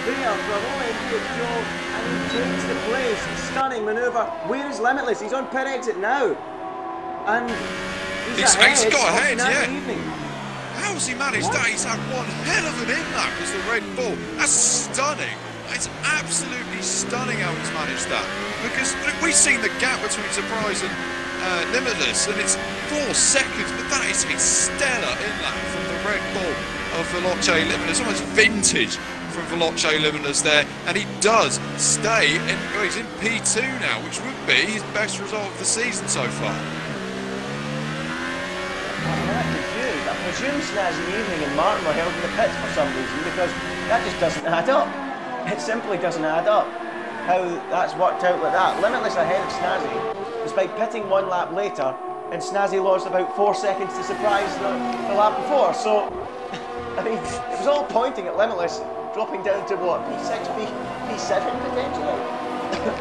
there from OMG Joe. And he takes the place. Stunning manoeuvre. Where is Limitless? He's on pit exit now. And he's got ahead, yeah. How's he managed that? He's had one hell of an in-lap as the Red Bull. That's stunning. It's absolutely stunning how he's managed that. Because we've seen the gap between Surprise and Limitless, and it's 4 seconds, but that is a stellar in-lap from the Red Bull of Veloce Limitless. Almost vintage from Veloce Limitless there. And he does stay in, he's in P2 now, which would be his best result of the season so far. I'm confused. I presume Snazzy Evening and Martin were held in the pits for some reason because that just doesn't add up. It simply doesn't add up how that's worked out like that. Limitless ahead of Snazzy despite pitting 1 lap later, and Snazzy lost about 4 seconds to Surprise the lap before. So, I mean, it was all pointing at Limitless dropping down to what, P6, P7 potentially?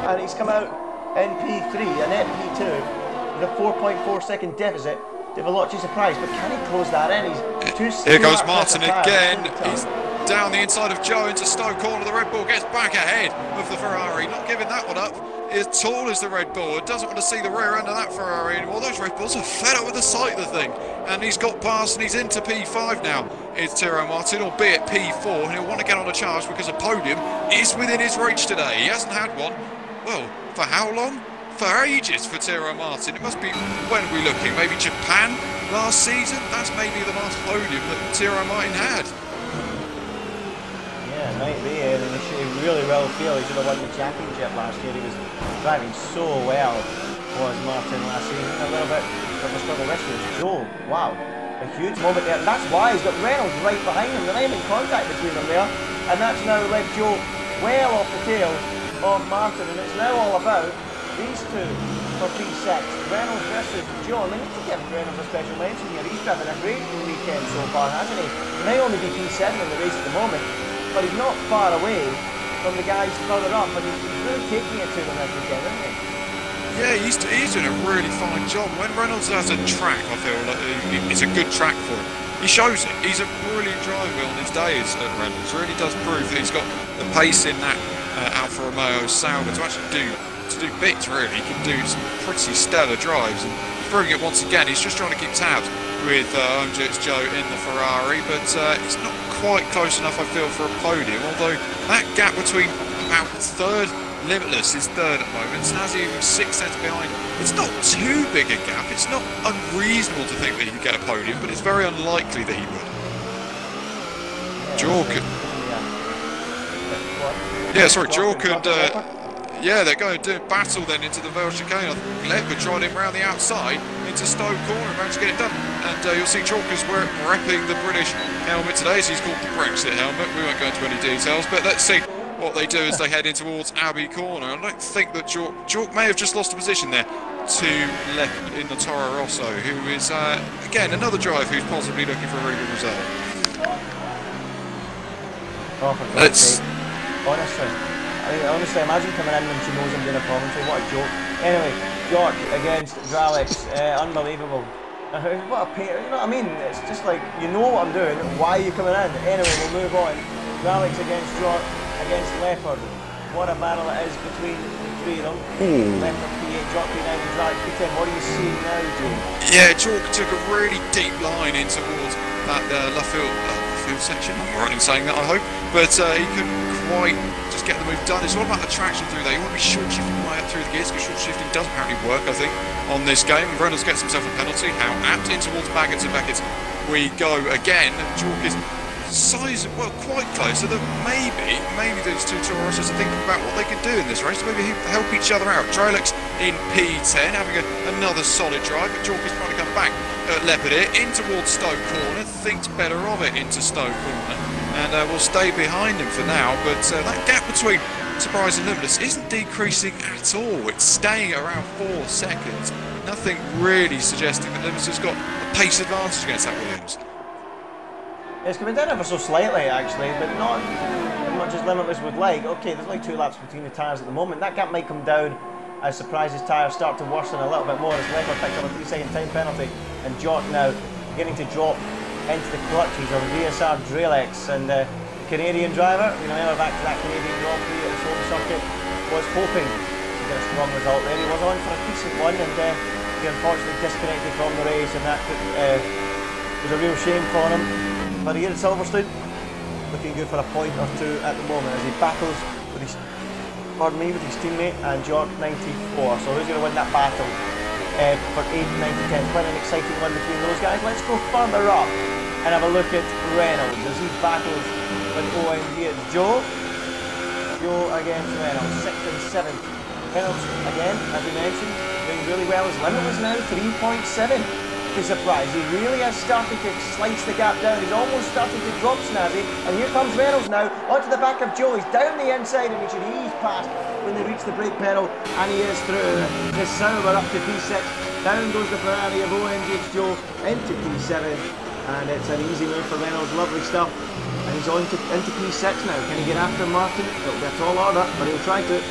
And he's come out in P3 and then P2 with a 4.4 second deficit. Veloci Surprise, but can he close that in? He's too Here goes Martin again. He's down the inside of Joe into Stowe corner. The Red Bull gets back ahead of the Ferrari, not giving that one up as tall as the Red Bull. It doesn't want to see the rear end of that Ferrari anymore. Those Red Bulls are fed up with the sight of the thing. And he's got past and he's into P5 now. It's Tyrrell Martin, albeit P4, and he'll want to get on a charge because a podium is within his reach today. He hasn't had one, well, for how long? For ages for Tyrrell Martin. It must be, when are we looking? Maybe Japan last season? That's maybe the last podium that Tyrrell Martin had. Yeah, it might be. I mean, he really well feel he should have won the championship last year. He was driving so well, was Martin last season. A little bit of a struggle this year. Joe, wow, a huge moment there. And that's why he's got Reynolds right behind him. They're not even in contact between them there. And that's now left Joe well off the tail of Martin. And it's now all about these two for P6, Reynolds versus Joe. I mean, to give Reynolds a special mention here. He's having a great weekend so far, hasn't he? He may only be P7 in the race at the moment, but he's not far away from the guys further up, and he's really taking it to them this weekend, isn't he? Yeah, he's doing a really fine job. When Reynolds has a track, I feel like it's a good track for him. He shows it. He's a brilliant driver on his days at Reynolds. Really does prove that he's got the pace in that Alfa Romeo Sauber to actually do bits, really. He can do some pretty stellar drives, and he's proving it once again. He's just trying to keep tabs with OMGX Joe in the Ferrari, but it's not quite close enough, I feel, for a podium, although that gap between about third, Limitless is third at the moment, Snazzy even 6 tenths behind. It's not too big a gap. It's not unreasonable to think that he could get a podium, but it's very unlikely that he would. Joe could... Yeah, sorry, Joe could... yeah, they're going to do a battle then into the Vale chicane. Leopard tried him round the outside into Stowe corner and managed to get it done. And you'll see Chalkers repping the British helmet today, so he's called the Brexit helmet. We won't go into any details, but let's see what they do as they head in towards Abbey Corner. I don't think that Chalk may have just lost a position there to Leopard in the Toro Rosso, who is, again, another driver who's possibly looking for a really good result. Oh, for God's sake. Honestly, imagine coming in when she knows I'm doing a commentary. What a joke. Anyway, York against Dralix. Unbelievable. What a pain. You know what I mean? It's just like, you know what I'm doing. Why are you coming in? Anyway, we'll move on. Dralix against York against Leopard. What a battle it is between the three of them. Leopard P8, York P9 and Dralix P10. What are you seeing now, Joe? Yeah, York took a really deep line in towards that midfield section. I'm right in saying that, I hope. But he couldn't quite just get the move done. It's all about the traction through there. You want to be short shifting way up through the gears, because short shifting does apparently work, I think, on this game. Reynolds gets himself a penalty. How apt. In towards Baggett, and Baggett we go again. Chalk is well, quite close, so that maybe these two Toro Rossos are thinking about what they could do in this race, maybe help each other out. Trolix in P10, having another solid drive, but Chalk is trying to come back at Leopard here, in towards Stowe Corner, thinks better of it into Stowe Corner, and will stay behind him for now, but that gap between Surprise and Limitless isn't decreasing at all. It's staying around 4 seconds. Nothing really suggesting that Limitless has got a pace advantage against that Williams. It's coming down ever so slightly actually, but not as much as Limitless would like. Okay, there's like 2 laps between the tyres at the moment. That gap might come down as Surprise's tyres start to worsen a little bit more as Leopard picks up a 3-second time penalty, and Jock now beginning to drop into the clutches of VSR Drelex, and the Canadian driver, you know, back to that Canadian Grand Prix at the home circuit, was hoping to get a strong result there. He was on for a decent one, and he unfortunately disconnected from the race, and that was a real shame for him. But here at Silverstone, looking good for a point or 2 at the moment as he battles with his, with his teammate and York 94. So who's going to win that battle for 8, 9, 10? Quite an exciting one between those guys. Let's go further up and have a look at Reynolds as he battles with OMG. It's Joe against Reynolds, 6th and 7th. Reynolds again, as we mentioned, doing really well. His limit was now 3.7. Surprise, he really has started to slice the gap down. He's almost started to drop Snazzy, and here comes Reynolds now onto the back of Joe. He's down the inside, and he should ease past when they reach the brake pedal, and he is through. His Sauber up to P6, down goes the Ferrari of OMG Joe into P7, and it's an easy move for Reynolds. Lovely stuff, and he's on into P6 now. Can he get after Martin? It'll be a tall order, but he'll try to.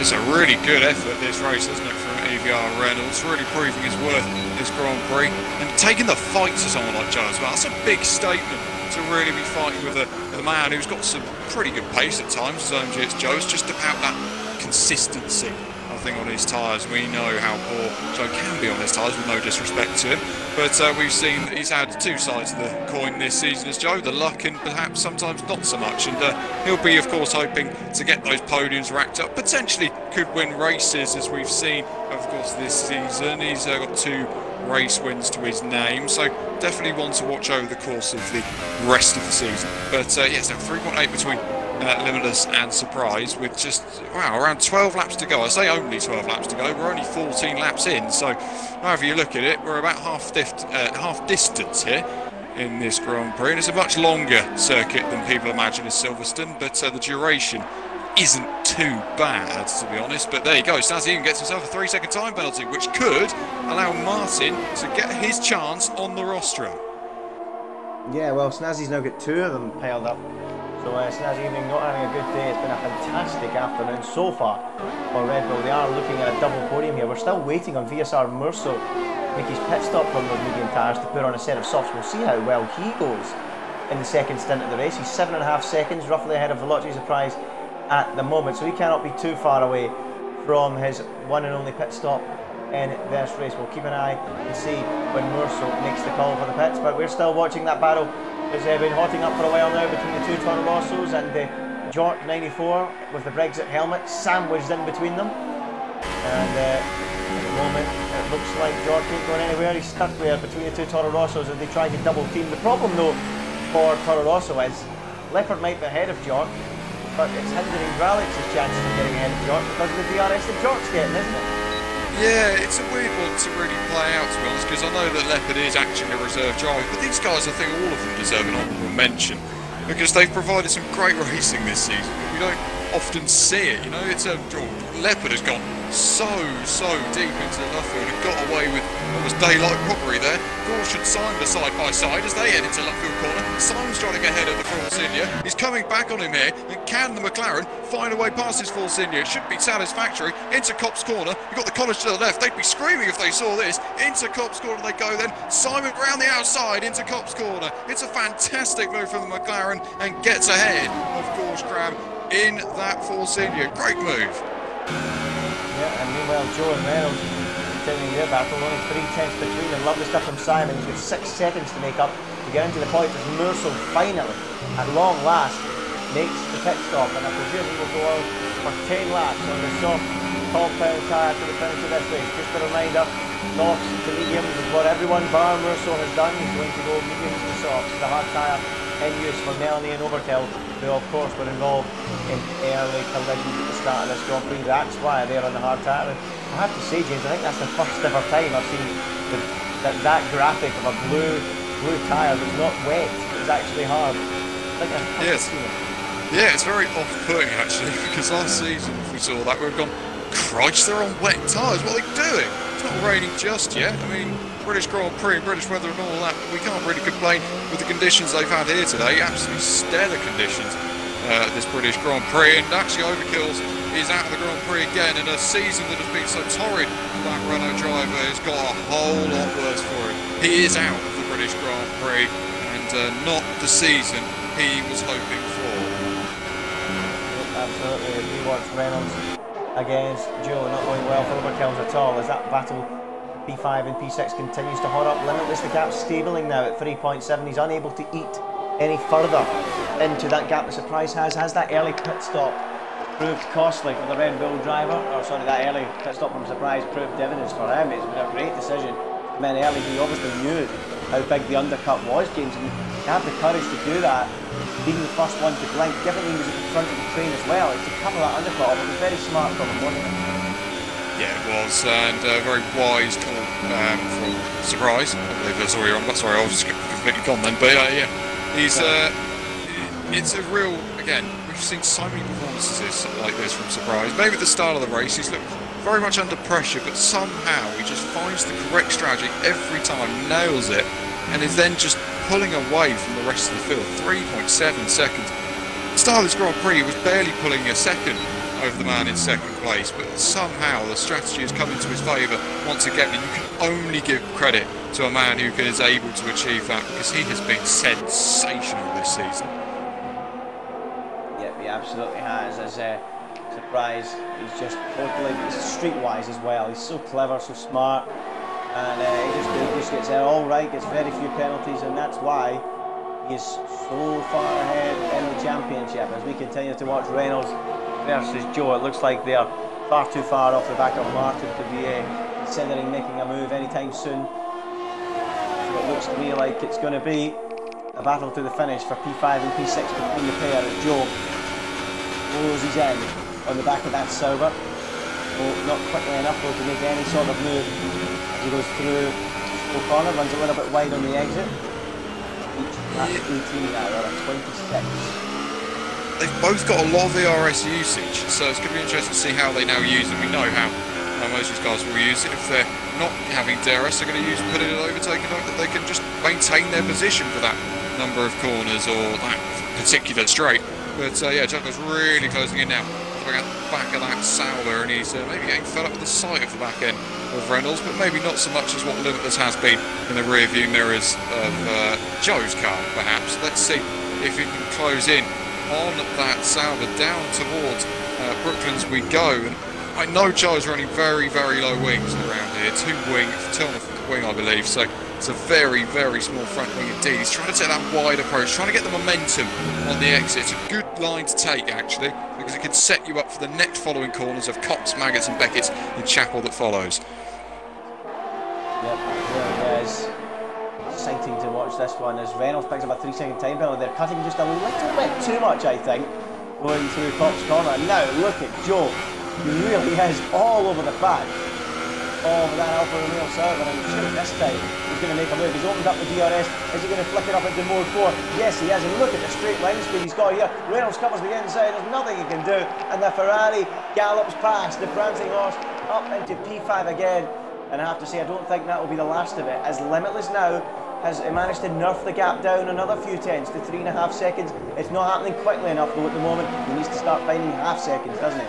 It's a really good effort, this race, isn't it, from AVR Reynolds, really proving his worth in this Grand Prix, and taking the fight to someone like Joe as well. That's a big statement, to really be fighting with a man who's got some pretty good pace at times, as OMG it's Joe. It's just about that consistency, I think, on his tyres. We know how poor Joe can be on his tyres, with no disrespect to him, but we've seen that he's had 2 sides of the coin this season as Joe, the luck and perhaps sometimes not so much, and he'll be of course hoping to get those podiums racked up, potentially could win races as we've seen of course this season. He's got 2 race wins to his name, so definitely one to watch over the course of the rest of the season. But yes, now 3.8 between Limitless and Surprise, with just around 12 laps to go. I say only 12 laps to go, we're only 14 laps in, so however you look at it, we're about half distance here in this Grand Prix, and it's a much longer circuit than people imagine as Silverstone, but the duration isn't too bad, to be honest. But there you go, Snazzy even gets himself a 3-second time penalty, which could allow Martin to get his chance on the rostrum. Yeah, well, Snazzy's now got 2 of them piled up. So Snazzy evening not having a good day. It's been a fantastic afternoon so far for Red Bull. They are looking at a double podium here. We're still waiting on VSR Murso to make his pit stop from those medium tyres to put on a set of softs. We'll see how well he goes in the second stint of the race. He's 7.5 seconds, roughly ahead of Veloci Surprise at the moment, so he cannot be too far away from his one and only pit stop in this race. We'll keep an eye and see when Murso makes the call for the pits, but we're still watching that battle. It's been hotting up for a while now between the 2 Toro Rossos and the Jork 94 with the Brexit helmet sandwiched in between them, and at the moment it looks like Jork ain't going anywhere. He's stuck there between the 2 Toro Rossos as they try to double team. The problem though for Toro Rosso is Leopard might be ahead of Jork, but it's hindering Dralex's chances of getting ahead of Jork because of the DRS that Jork's getting, isn't it? Yeah, it's a weird one to really play out, to be honest, because I know that Leopard is actually a reserve driver, but these guys, I think all of them deserve an honourable mention, because they've provided some great racing this season. We don't often see it, you know. It's Leopard has gone so deep into the left field and got away with almost daylight robbery there. Caution Simon side by side as they head into left field corner. Simon's trying to get ahead of the Force India. He's coming back on him here, and can the McLaren find a way past his Force India? It should be satisfactory. Into Copse corner, you've got the college to the left. They'd be screaming if they saw this. Into Copse corner they go then. Simon round the outside into Copse corner. It's a fantastic move from the McLaren and gets ahead of course Gran in that Force India. Great move. Yeah, and meanwhile Joe and Reynolds continuing their battle, only 3/10 between them. Lovely stuff from Simon. He's got 6 seconds to make up to get into the point as Mursel finally, at long last, makes the pit stop, and I presume he will go out for 10 laps on the soft compound tyre to the finish of this race. Just a reminder, softs to mediums is what everyone bar Mursel has done. He's going to go mediums to softs. The hard tyre in use for Melanie and Overkill, who of course were involved in early collisions at the start of this Grand Prix. That's why they're on the hard tyre. And I have to say, James, I think that's the first ever time I've seen that graphic of a blue tyre that's not wet, it's actually hard. I think I've seen it. Yeah, it's very off-putting actually, because last season if we saw that we've gone, Christ, they're on wet tyres, what are they doing? It's not raining just yet. I mean, British Grand Prix, British weather and all that, we can't really complain with the conditions they've had here today. Absolutely stellar conditions, this British Grand Prix, and actually Overkills is out of the Grand Prix again in a season that has been so torrid. That Renault driver has got a whole lot worse for him. He is out of the British Grand Prix, and not the season he was hoping for. Absolutely, as we watch Reynolds against Joe, not going well for Overkills at all, as that battle P5 and P6 continues to hot up. Limitless, the gap stabling now at 3.7. He's unable to eat any further into that gap the Surprise has. Has that early pit stop proved costly for the Red Bull driver? Or sorry, that early pit stop from Surprise proved dividends for him. It's been a great decision. I mean, early he obviously knew how big the undercut was, James, and he had the courage to do that, being the first one to blink, given he was at the front of the train as well, to cover that undercut. It was very smart from him, wasn't it? Yeah, it was, and a very wise call from Surprise. I believe that's all you're on. Sorry, I was just completely gone then, but yeah, he's it's a real, again, we've seen so many performances like this from Surprise. Maybe at the start of the race he's looked very much under pressure, but somehow he just finds the correct strategy every time, nails it, and is then just pulling away from the rest of the field. 3.7 seconds. At the start of this Grand Prix he was barely pulling a second over the man in second place, but somehow the strategy has come into his favour once again, and you can only give credit to a man who is able to achieve that, because he has been sensational this season. Yep, he absolutely has. As Surprise, he's just totally streetwise as well. He's so clever, so smart, and he just gets there all right, gets very few penalties, and that's why he is so far ahead in the championship. As we continue to watch Reynolds versus Joe, it looks like they're far too far off the back of Martin to be considering making a move anytime soon. So it looks to me like it's going to be a battle to the finish for P5 and P6 between the pair as Joe closes in on the back of that Sauber. Oh, not quickly enough though to make any sort of move as he goes through the corner, runs a little bit wide on the exit. Each at 18 now, or at 26. They've both got a lot of ERS usage, so it's going to be interesting to see how they now use it. We know how most of these guys will use it. If they're not having DRS, they're going to use putting it overtaking that they can just maintain their position for that number of corners or that particular straight. But yeah, Jacko's really closing in now. At the back of that Sauber, and he's maybe getting fed up with the sight of the back end of Reynolds, but maybe not so much as what Limitless has been in the rear view mirrors of Joe's car, perhaps. Let's see if he can close in on that Sauber down towards Brooklands we go. And I know Joe's running very, very low wings around here, two on the wing I believe, so it's a very, very small front wing indeed. He's trying to take that wide approach, trying to get the momentum on the exit. It's a good line to take actually, because it can set you up for the next following corners of Cox, Maggots and Beckett's in Chapel that follows. Yep, really is exciting to watch this one as Reynolds picks up a 3-second time penalty. They're cutting just a little bit too much, I think, going through Cox corner. Now look at Joe, he really is all over the back of that Alfa Romeo Sauber, and shoot, this time he's going to make a move. He's opened up the DRS. Is he going to flick it up into mode 4? Yes, he is, and look at the straight line speed he's got here. Reynolds covers the inside, there's nothing he can do, and the Ferrari gallops past the prancing horse up into P5 again. And I have to say, I don't think that will be the last of it, as Limitless now has managed to nerf the gap down another few tenths to 3.5 seconds. It's not happening quickly enough though at the moment. He needs to start finding half seconds, doesn't he?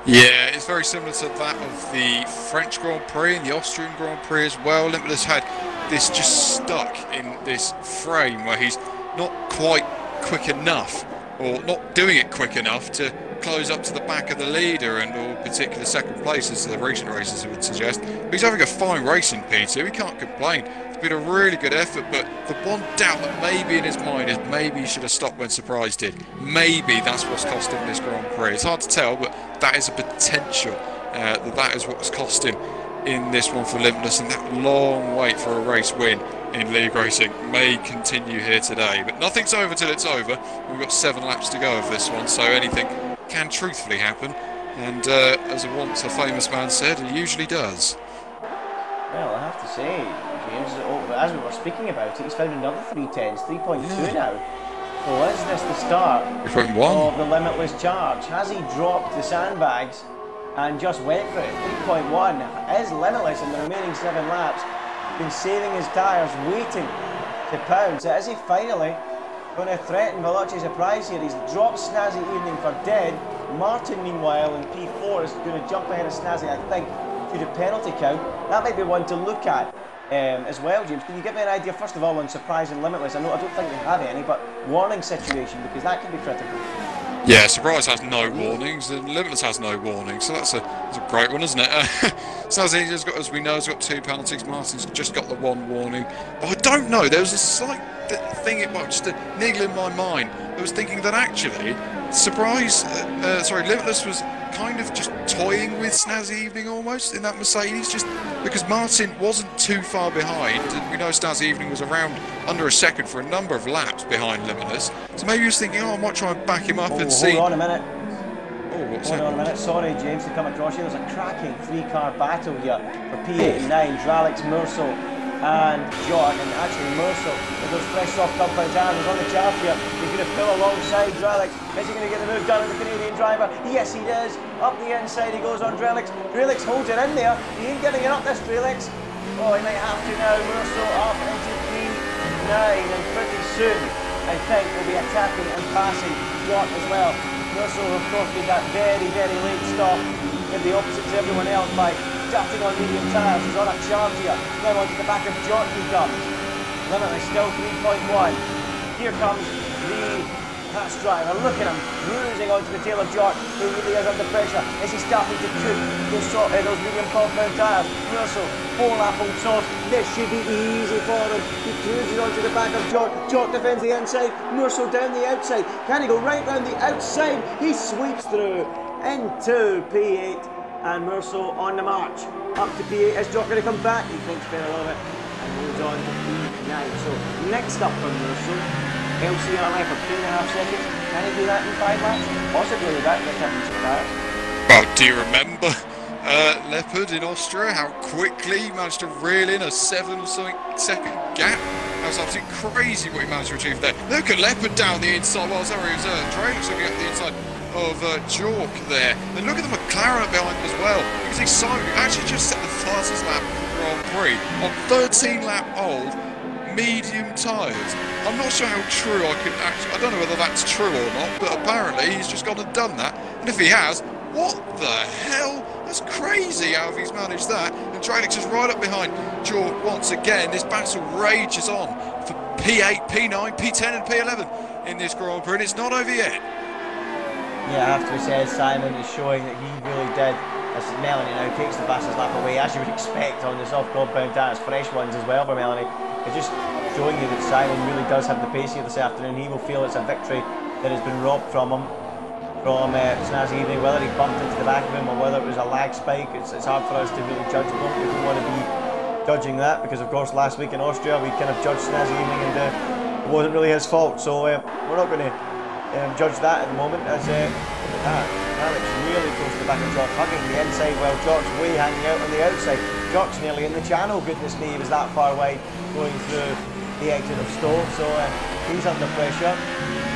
Yeah, it's very similar to that of the French Grand Prix and the Austrian Grand Prix as well. Limitless had this just stuck in this frame where he's not quite quick enough or not doing it quick enough to close up to the back of the leader and or particular second place, as the recent races would suggest. But he's having a fine race in P2, he can't complain. It's been a really good effort, but the one doubt that maybe in his mind is maybe he should have stopped when Surprise did. Maybe that's what's cost him this Grand Prix. It's hard to tell, but that is a potential. That is what's cost him in this one for Limitless, and that long wait for a race win in league racing may continue here today. But nothing's over till it's over. We've got 7 laps to go of this one, so anything can truthfully happen, and as once a famous man said, it usually does. Well, I have to say, James, as we were speaking about it, he's found another 310s, 3.2 now. So is this the start of the Limitless charge? Has he dropped the sandbags and just went for it? 3.1 is Limitless in the remaining 7 laps. Been saving his tyres, waiting to pounce. Is he finally going to threaten Veloce's Surprise here? He's dropped Snazzy Evening for dead. Martin, meanwhile, in P4 is going to jump ahead of Snazzy, I think, to the penalty count. That might be one to look at as well, James. Can you give me an idea, first of all, on Surprise and Limitless? I don't think they have any, but warning situation, because that can be critical. Yeah, Surprise has no warnings, and Limitless has no warnings, so that's a great one, isn't it? Snazzy has got, as we know, has got 2 penalties. Martin's just got the 1 warning. But I don't know, there was a slight thing, just a niggle in my mind. I was thinking that actually, Limitless was kind of just toying with Snazzy Evening almost in that Mercedes, just because Martin wasn't too far behind, and we know Snazzy Evening was around under a second for a number of laps behind Limitless, so maybe he was thinking, oh, I might try and back him up and see. Hold on a minute. Hold on a minute, sorry James to come across here. There's a cracking 3-car battle here for P8 and 9, Dralix, Merso and Jordan, and actually Merso with those fresh soft compound tires is on the chaff here. He's going to pull alongside Dralix. Is he going to get the move done with the Canadian driver? Yes, he does. Up the inside he goes on Dralix. Dralix holds it in there. He ain't giving it up, this Dralix. Oh, he might have to now. Merso up into P9, and pretty soon I think we'll be attacking and passing Jordan as well. Merso, of course, did that very, very late stop in the opposite to everyone else by starting on medium tyres. He's on a charge here. Now onto the back of Jordan he comes. Limitless still 3.1. Here comes the Haas driver. Look at him cruising onto the tail of Jordan, who really is under pressure. Is he starting to cook those medium compound tyres? Merso, 4-lap old soft. This should be easy for him. He cruises onto the back of Jordan. Jordan defends the inside. Merso down the outside. Can he go right round the outside? He sweeps through into P8. And Merso on the march. Up to P8. Is Jordan going to come back? He thinks better of it and moves on to P9. So next up for Merso, LCR for 2.5 seconds. Can he do that in 5 laps? Possibly with that championship tires. Well, do you remember Leopard in Austria? How quickly he managed to reel in a 7 or something second gap? That was absolutely crazy what he managed to achieve there. Look at Leopard down the inside. Well, sorry, it was Trailers looking at the inside of Jork there. And look at the McLaren behind him as well. You can see Simon actually just set the fastest lap of the Grand Prix on 13-lap old medium tyres. I'm not sure how true I don't know whether that's true or not, but apparently he's just gone and done that. And if he has, what the hell? That's crazy how he's managed that. And Trailix is right up behind Jork once again. This battle rages on for P8, P9, P10 and P11 in this Grand Prix, and it's not over yet. Yeah, I have to say, Simon is showing that he really did. As Melanie now takes the fastest lap away, as you would expect on the soft compound tires, fresh ones as well for Melanie. It's just showing you that Simon really does have the pace here this afternoon. He will feel it's a victory that has been robbed from him, from Snazzy Evening. Whether he bumped into the back of him or whether it was a lag spike, it's hard for us to really judge. We don't want to be judging that, because of course last week in Austria we kind of judged Snazzy Evening and it wasn't really his fault. So we're not going to judge that at the moment, as Alex really close to the back of Jock, hugging the inside while Jock's way hanging out on the outside. Jock's nearly in the channel, goodness me, he was that far wide going through the exit of Stowe, so he's under pressure.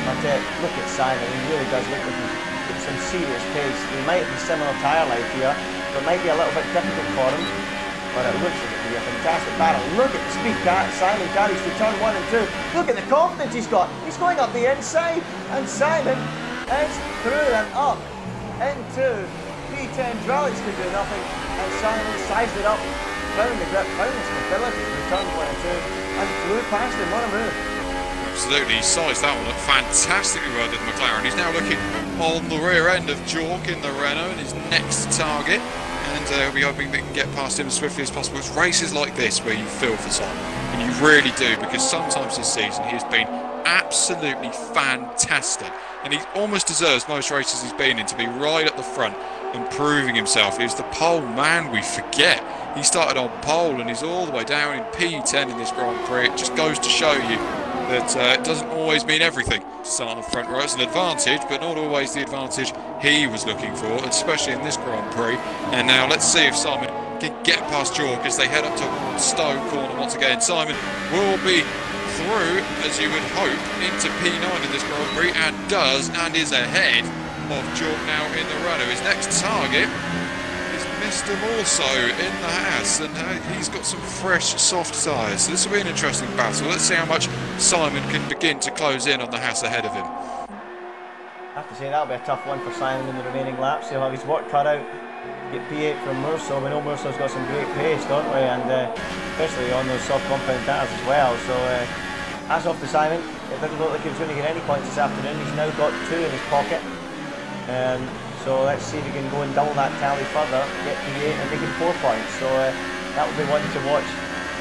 But look at Simon, he really does look like he's got some serious pace. He might be similar tyre life here, so it might be a little bit difficult for him, but it looks like it could be a fantastic battle. Look at the speed that Simon carries to turn 1 and 2. Look at the confidence he's got. He's going up the inside, and Simon is through and up into P10. Dralix can do nothing, and Simon sized it up, found the grip, found the stability to turn 1 and 2, and flew past him. What a move. absolutely. He sized that one up fantastically well, did McLaren. He's now looking on the rear end of Jork in the Renault and his next target. And he'll be hoping they can get past him as swiftly as possible. It's races like this where you feel for Simon. And you really do, because sometimes this season he has been absolutely fantastic. And he almost deserves most races he's been in to be right at the front and proving himself. He was the pole man, we forget. He started on pole and he's all the way down in P10 in this Grand Prix. It just goes to show you that it doesn't always mean everything to start on the front row. It's an advantage, but not always the advantage he was looking for, especially in this Grand Prix. And now let's see if Simon can get past Jork as they head up towards Stowe corner once again. Simon will be through, as you would hope, into P9 in this Grand Prix, and does, and is ahead of Jork now in the Renault. His next target is Mr. Morso in the Haas, and he's got some fresh, soft tyres. So this will be an interesting battle. Let's see how much Simon can begin to close in on the Haas ahead of him. I have to say that'll be a tough one for Simon in the remaining laps. He'll have his work cut out. Get P8 from Morso. We know Morso's got some great pace, don't we? And especially on those soft compound tyres as well. So hats off to Simon. It didn't look like he was going to get any points this afternoon. He's now got 2 in his pocket. So let's see if he can go and double that tally further, get P8 and make it 4 points. So that will be one to watch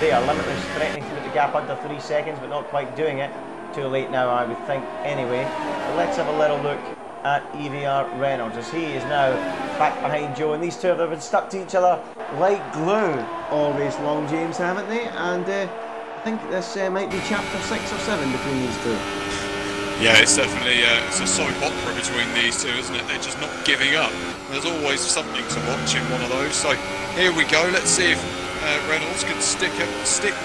there. Limitless threatening to put the gap under 3 seconds, but not quite doing it. Too late now, I would think, anyway. But let's have a little look at EVR Reynolds, as he is now back behind Joe, and these two have been stuck to each other like glue all race long, James, haven't they? And I think this might be chapter 6 or 7 between these two. Yeah, it's definitely it's a soap opera between these two, isn't it? They're just not giving up. There's always something to watch in one of those. So here we go. Let's see if Reynolds can stick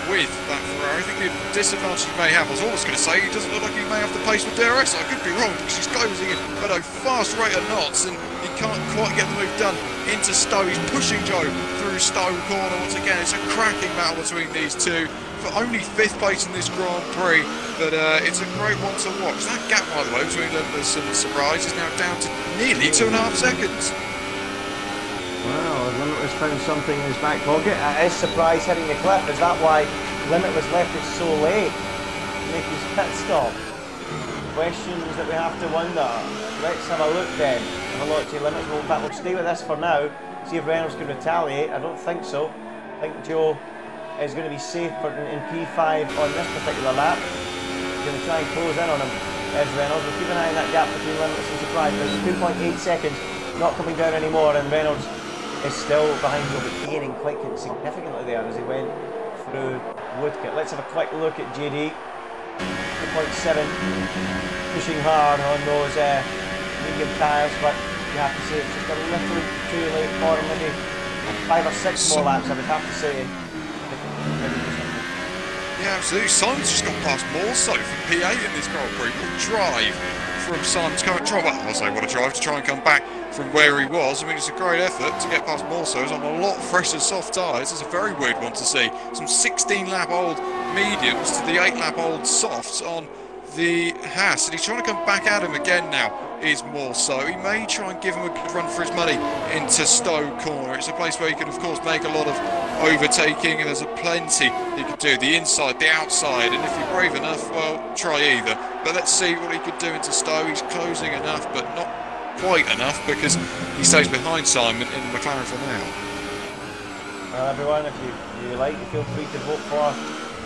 with that Ferrari. I think the disadvantage he may have, I was almost going to say, he doesn't look like he may have the pace with DRS. I could be wrong, because he's closing in at a fast rate of knots and he can't quite get the move done into Stowe. He's pushing Joe through Stowe corner once again. It's a cracking battle between these two for only 5th place in this Grand Prix, but it's a great one to watch. That gap, by the way, between Limitless and Surprise is now down to nearly 2.5 seconds. Wow, Limitless found something in his back pocket. Is Surprise hitting the cliff? Is that why Limitless left it so late to make his pit stop? Questions that we have to wonder. Let's have a look then. Veloci Limits. Well, we'll stay with this for now. See if Reynolds can retaliate. I don't think so. I think Joe is going to be safe in P5 on this particular lap. He's going to try and close in on him, as Reynolds. We'll keep an eye on that gap between Limitless and Surprise. But it's 2.8 seconds, not coming down anymore, and Reynolds is still behind Joe, but gaining quite significantly there as he went through Woodcote. Let's have a quick look at JD. 2.7, pushing hard on those medium tyres, but you have to say it's just a little too late for him. Maybe 5 or 6 more laps, I would have to say. Yeah, absolutely. Simon's just got past Morso from P8 in this Grand Prix. What a drive from Simon's current drive. Well, I'll say what a drive to try and come back from where he was. I mean, it's a great effort to get past Morso. He's on a lot fresher soft tyres. It's a very weird one to see. Some 16-lap-old mediums to the 8-lap-old softs on the Haas, and he's trying to come back at him again now, is Morso. He may try and give him a good run for his money into Stowe corner. It's a place where he can, of course, make a lot of overtaking, and there's a plenty he could do, the inside, the outside, and if you're brave enough, well, try either. But let's see what he could do into Stowe. He's closing enough, but not quite enough, because he stays behind Simon in McLaren for now. Well, everyone, if you like, feel free to vote for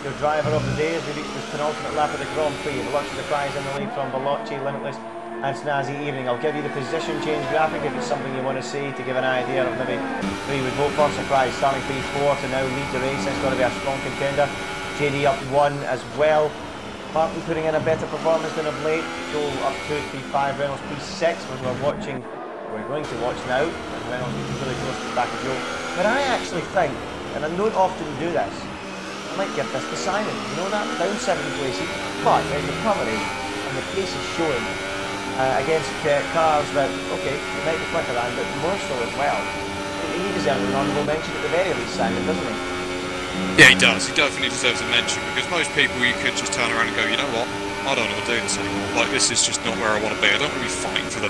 your driver of the day as we reach this penultimate lap of the Grand Prix. Veloci Surprise in the lead from Veloci, Limitless and Snazzy Evening. I'll give you the position change graphic if it's something you want to see to give an idea of maybe who you would vote for. Surprise starting P4 to now lead the race. It's got to be a strong contender. JD up 1 as well. Martin putting in a better performance than of late. Joel up to P5, Reynolds P6, which we're going to watch now. Reynolds is really close to the back of Joel. But I actually think, and I don't often do this, I might give this to Simon. You know that? Down 7 places, but there's recovery and the pace is showing against cars that, okay, they might be quicker than, but more so as well. He deserves an honourable mention at the very least, Simon, doesn't he? Yeah, he does. He definitely deserves a mention, because most people you could just turn around and go, you know what, I don't want to do this anymore. Like, this is just not where I want to be. I don't want to be fighting for the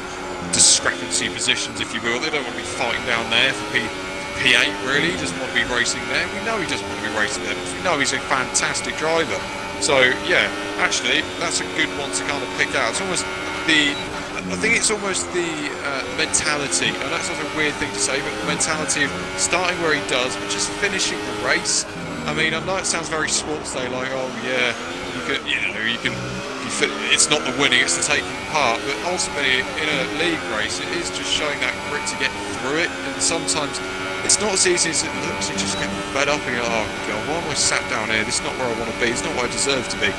discrepancy positions, if you will. They don't want to be fighting down there for P8, really. He doesn't want to be racing there. We know he doesn't want to be racing there, because we know he's a fantastic driver. So yeah, actually, that's a good one to kind of pick out. It's almost I think it's almost the mentality, and that's not a weird thing to say, but the mentality of starting where he does, but just finishing the race. I mean, I know it sounds very sports day, like, oh yeah, it's not the winning, it's the taking part, but ultimately in a league race, it is just showing that grit to get through it, and sometimes it's not as easy as it looks. You just get fed up and you're like, oh god, why am I sat down here? This is not where I want to be, it's not where I deserve to be.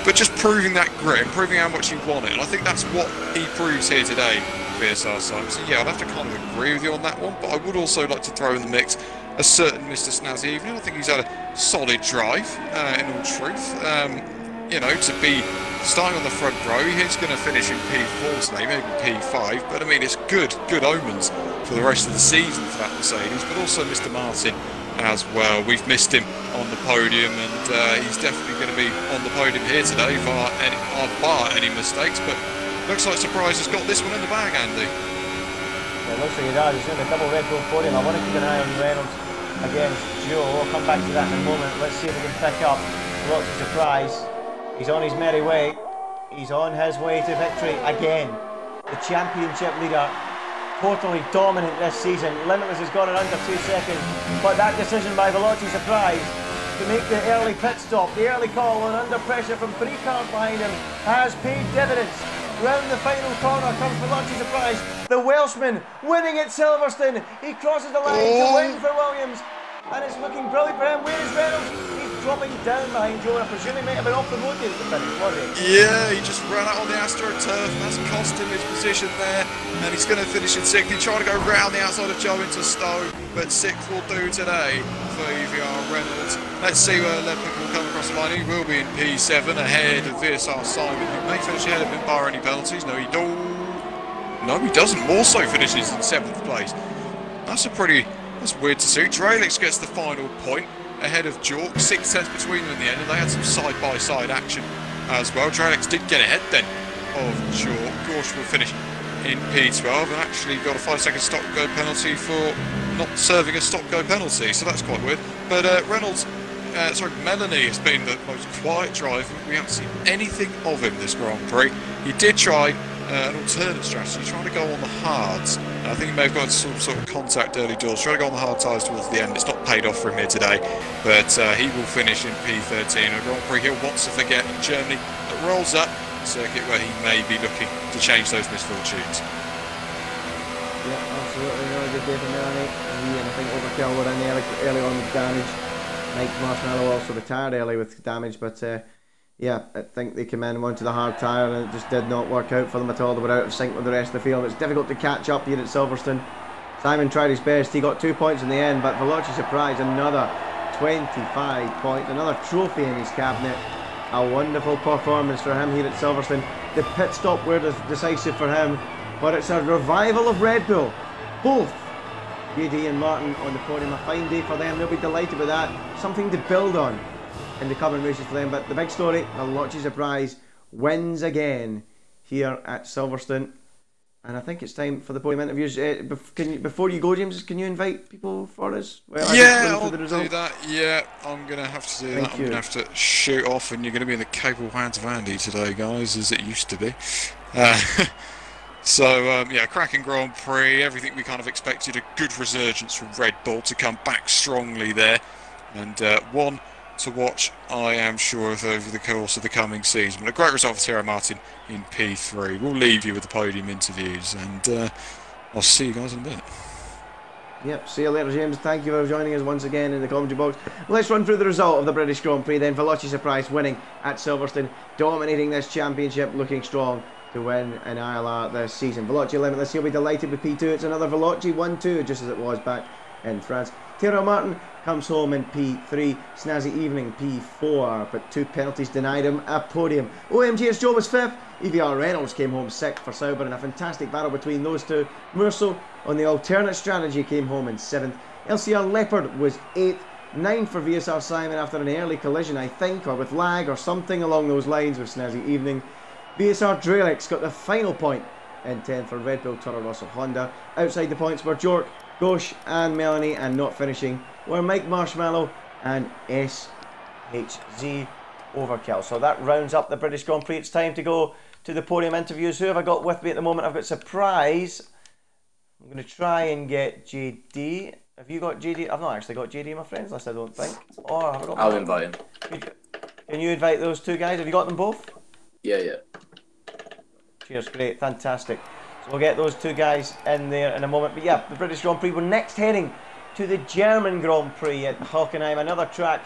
But just proving that grit and proving how much you want it, and I think that's what he proves here today, VSR Simon. So yeah, I'd have to kind of agree with you on that one, but I would also like to throw in the mix a certain Mr. Snazzy Evening. I think he's had a solid drive, in all truth. You know, to be starting on the front row, he's going to finish in P4 today, maybe P5, but I mean, it's good omens for the rest of the season for that Mercedes, but also Mr. Martin as well. We've missed him on the podium, and he's definitely going to be on the podium here today, bar any mistakes, but looks like Surprise has got this one in the bag, Andy. Yeah, it looks like he does. He's doing a double Red Bull podium. I want to keep an eye on Reynolds against Joe. We'll come back to that in a moment. Let's see if we can pick up lots of Surprise. He's on his merry way. He's on his way to victory again. The championship leader, totally dominant this season. Limitless has gone in under 2 seconds, but that decision by Veloci Surprise to make the early pit stop, the early call, and under pressure from 3 cars behind him, has paid dividends. Round the final corner comes Veloci Surprise, the Welshman winning at Silverstone. He crosses the line to win for Williams, and it's looking brilliant for him. Where is Reynolds? He's dropping down behind Joe, and I presume he might have been off the road at the finish, wasn't he? Yeah, he just ran out on the AstroTurf, and that's cost him his position there, and he's going to finish in 6th. He tried to go round the outside of Joe into Stowe, but 6th will do today for EVR Reynolds. Let's see where Lepik will come across the line. He will be in P7 ahead of VSR Simon, who may finish ahead of him bar any penalties. No, he doesn't. Morso finishes in 7th place. That's weird to see. Drelix gets the final point ahead of Jork, 6 tenths between them in the end, and they had some side-by-side action as well. Drelix did get ahead then of Jork. Gorsh will finish in P12 and actually got a 5-second stop-go penalty for not serving a stop-go penalty, so that's quite weird. But Melanie has been the most quiet driver. We haven't seen anything of him this Grand Prix. He did try an alternate strategy, trying to go on the hards. I think he may have got some sort of contact early doors, trying to go on the hard tyres towards the end. It's not paid off for him here today, but he will finish in P13. A Grand Prix he'll want to forget in Germany that rolls up, a circuit where he may be looking to change those misfortunes. Yeah, absolutely. Really good day for Melanie. And I think Overkill were in there early on with damage. Mike Marshmallow also retired early with damage, but yeah, I think they came in, went to the hard tyre, and it just did not work out for them at all. They were out of sync with the rest of the field. It's difficult to catch up here at Silverstone. Simon tried his best. He got 2 points in the end, but Veloci Surprise, another 25 points, another trophy in his cabinet. A wonderful performance for him here at Silverstone. The pit stop were decisive for him, but it's a revival of Red Bull. Both JD and Martin on the podium. A fine day for them. They'll be delighted with that. Something to build on in the coming races for them. But the big story, Veloci Surprise wins again here at Silverstone. And I think it's time for the podium interviews. Before you go, James, can you invite people for us? Well, yeah, I'll do that. Yeah, I'm going to have to do that. I'm going to have to shoot off, and you're going to be in the capable hands of Andy today, guys, as it used to be. Yeah, cracking Grand Prix, everything we kind of expected, a good resurgence from Red Bull to come back strongly there, and one to watch, I am sure, of over the course of the coming season. But a great result for Thierry Martin in P3. We'll leave you with the podium interviews, and I'll see you guys in a bit. Yep, see you later, James. Thank you for joining us once again in the commentary box. Let's run through the result of the British Grand Prix then. Veloci Surprise winning at Silverstone, dominating this championship, looking strong to win an ILR this season. Veloci Limitless, he'll be delighted with P2. It's another Veloci 1-2, just as it was back in France. Thierry Martin comes home in P3. Snazzy Evening P4, but 2 penalties denied him a podium. OMG's Joe was 5th. EVR Reynolds came home 6th for Sauber, and a fantastic battle between those two. Murso on the alternate strategy came home in 7th. LCR Leopard was 8th. 9th for VSR Simon after an early collision, I think, or with lag or something along those lines with Snazzy Evening. VSR Drelix got the final point in 10th for Red Bull, Toro Rosso, Honda. Outside the points were Jork, Gosh and Melanie, and not finishing were Mike Marshmallow and SHZ. overkill. So that rounds up the British Grand Prix. It's time to go to the podium interviews. Who have I got with me at the moment? I've got Surprise. I'm going to try and get JD. Have you got JD? I've not actually got JD in my friends list, I don't think. Or have I got I'll invite him. Can you invite those two guys? Have you got them both? Yeah, yeah. Cheers, great, fantastic. So we'll get those two guys in there in a moment. But yeah, the British Grand Prix. We're next heading to the German Grand Prix at Hockenheim. Another track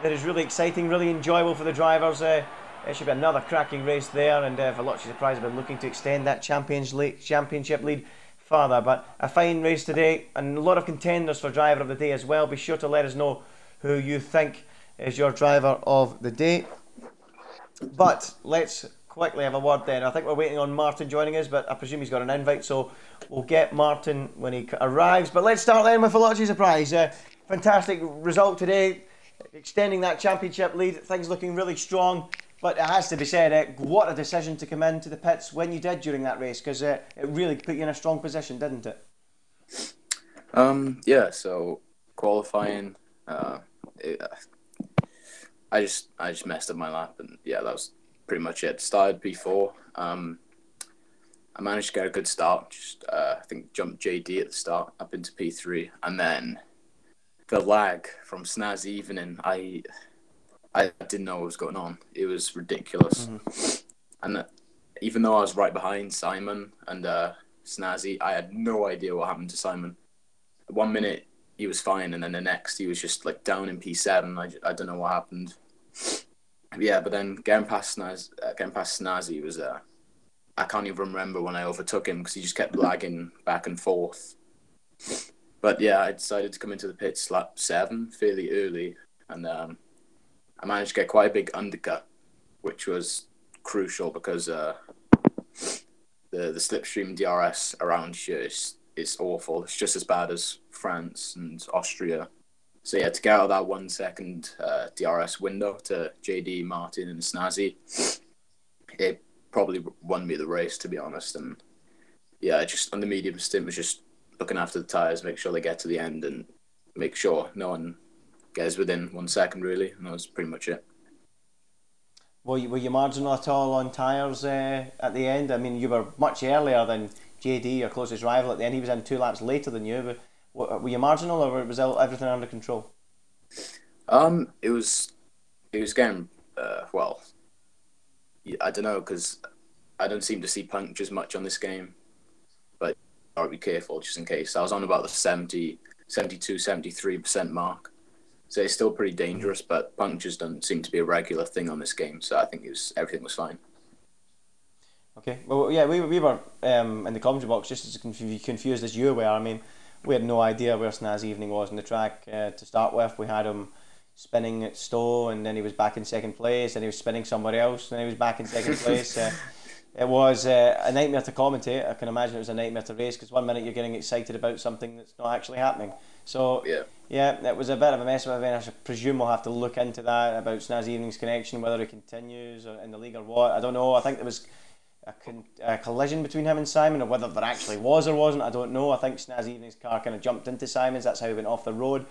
that is really exciting, really enjoyable for the drivers. It should be another cracking race there, and for lots of surprise, I've been looking to extend that championship lead further. But a fine race today, and a lot of contenders for driver of the day as well. Be sure to let us know who you think is your driver of the day. But let's quickly have a word then. I think we're waiting on Martin joining us, but I presume he's got an invite, so we'll get Martin when he arrives. But let's start then with a lot of surprise. Fantastic result today, extending that championship lead. Things looking really strong. But it has to be said, what a decision to come into the pits when you did during that race, because it really put you in a strong position, didn't it? Yeah, so qualifying, I just messed up my lap, and yeah, that was pretty much it. Started P4. I managed to get a good start. Just I think jumped JD at the start up into P3, and then the lag from Snaz evening. I didn't know what was going on. It was ridiculous. And even though I was right behind Simon and Snazzy, I had no idea what happened to Simon. 1 minute he was fine, and then the next he was just like down in P7. I don't know what happened. Yeah, but then getting past Snazzy was I can't even remember when I overtook him because he just kept lagging back and forth. But yeah, I decided to come into the pits lap 7 fairly early, and I managed to get quite a big undercut, which was crucial because the slipstream DRS around here is awful. It's just as bad as France and Austria. So yeah, to get out of that 1 second DRS window to JD, Martin and Snazzy, it probably won me the race, to be honest. And yeah, just on the medium stint was just looking after the tyres, make sure they get to the end and make sure no one gets within 1 second, really. And that was pretty much it. Were you marginal at all on tyres at the end? I mean, you were much earlier than JD, your closest rival, at the end. He was in 2 laps later than you. But were you marginal, or was everything under control? It was getting well. I don't know, because I don't seem to see punctures much on this game, but I'll be careful just in case. I was on about the 72, 73% mark, so it's still pretty dangerous. But punctures don't seem to be a regular thing on this game, so I think everything was fine. Okay, well, yeah, we were in the commentary box just as confused as you were. I mean, we had no idea where Snaz Evening was on the track to start with. We had him spinning at Stowe, and then he was back in second place, and he was spinning somewhere else, and then he was back in second place. It was a nightmare to commentate. I can imagine it was a nightmare to race, because 1 minute you're getting excited about something that's not actually happening. So yeah, it was a bit of a mess of an event. I presume we'll have to look into that about Snaz Evening's connection, whether he continues or in the league or what. I don't know. I think there was a collision between him and Simon, or whether there actually was or wasn't, I don't know. I think Snaz Evening's car kind of jumped into Simon's. That's how he went off the road.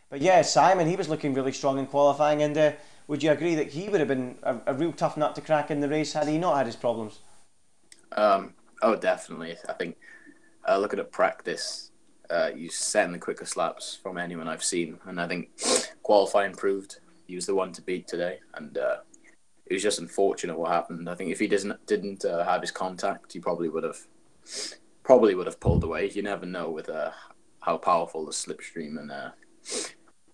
But yeah, Simon, he was looking really strong in qualifying, and would you agree that he would have been a real tough nut to crack in the race had he not had his problems? Oh, definitely. I think looking at practice, he's setting the quickest laps from anyone I've seen, and I think qualifying proved he was the one to beat today, and it was just unfortunate what happened. I think if he didn't have his contact, he probably would have pulled away. You never know with how powerful the slipstream and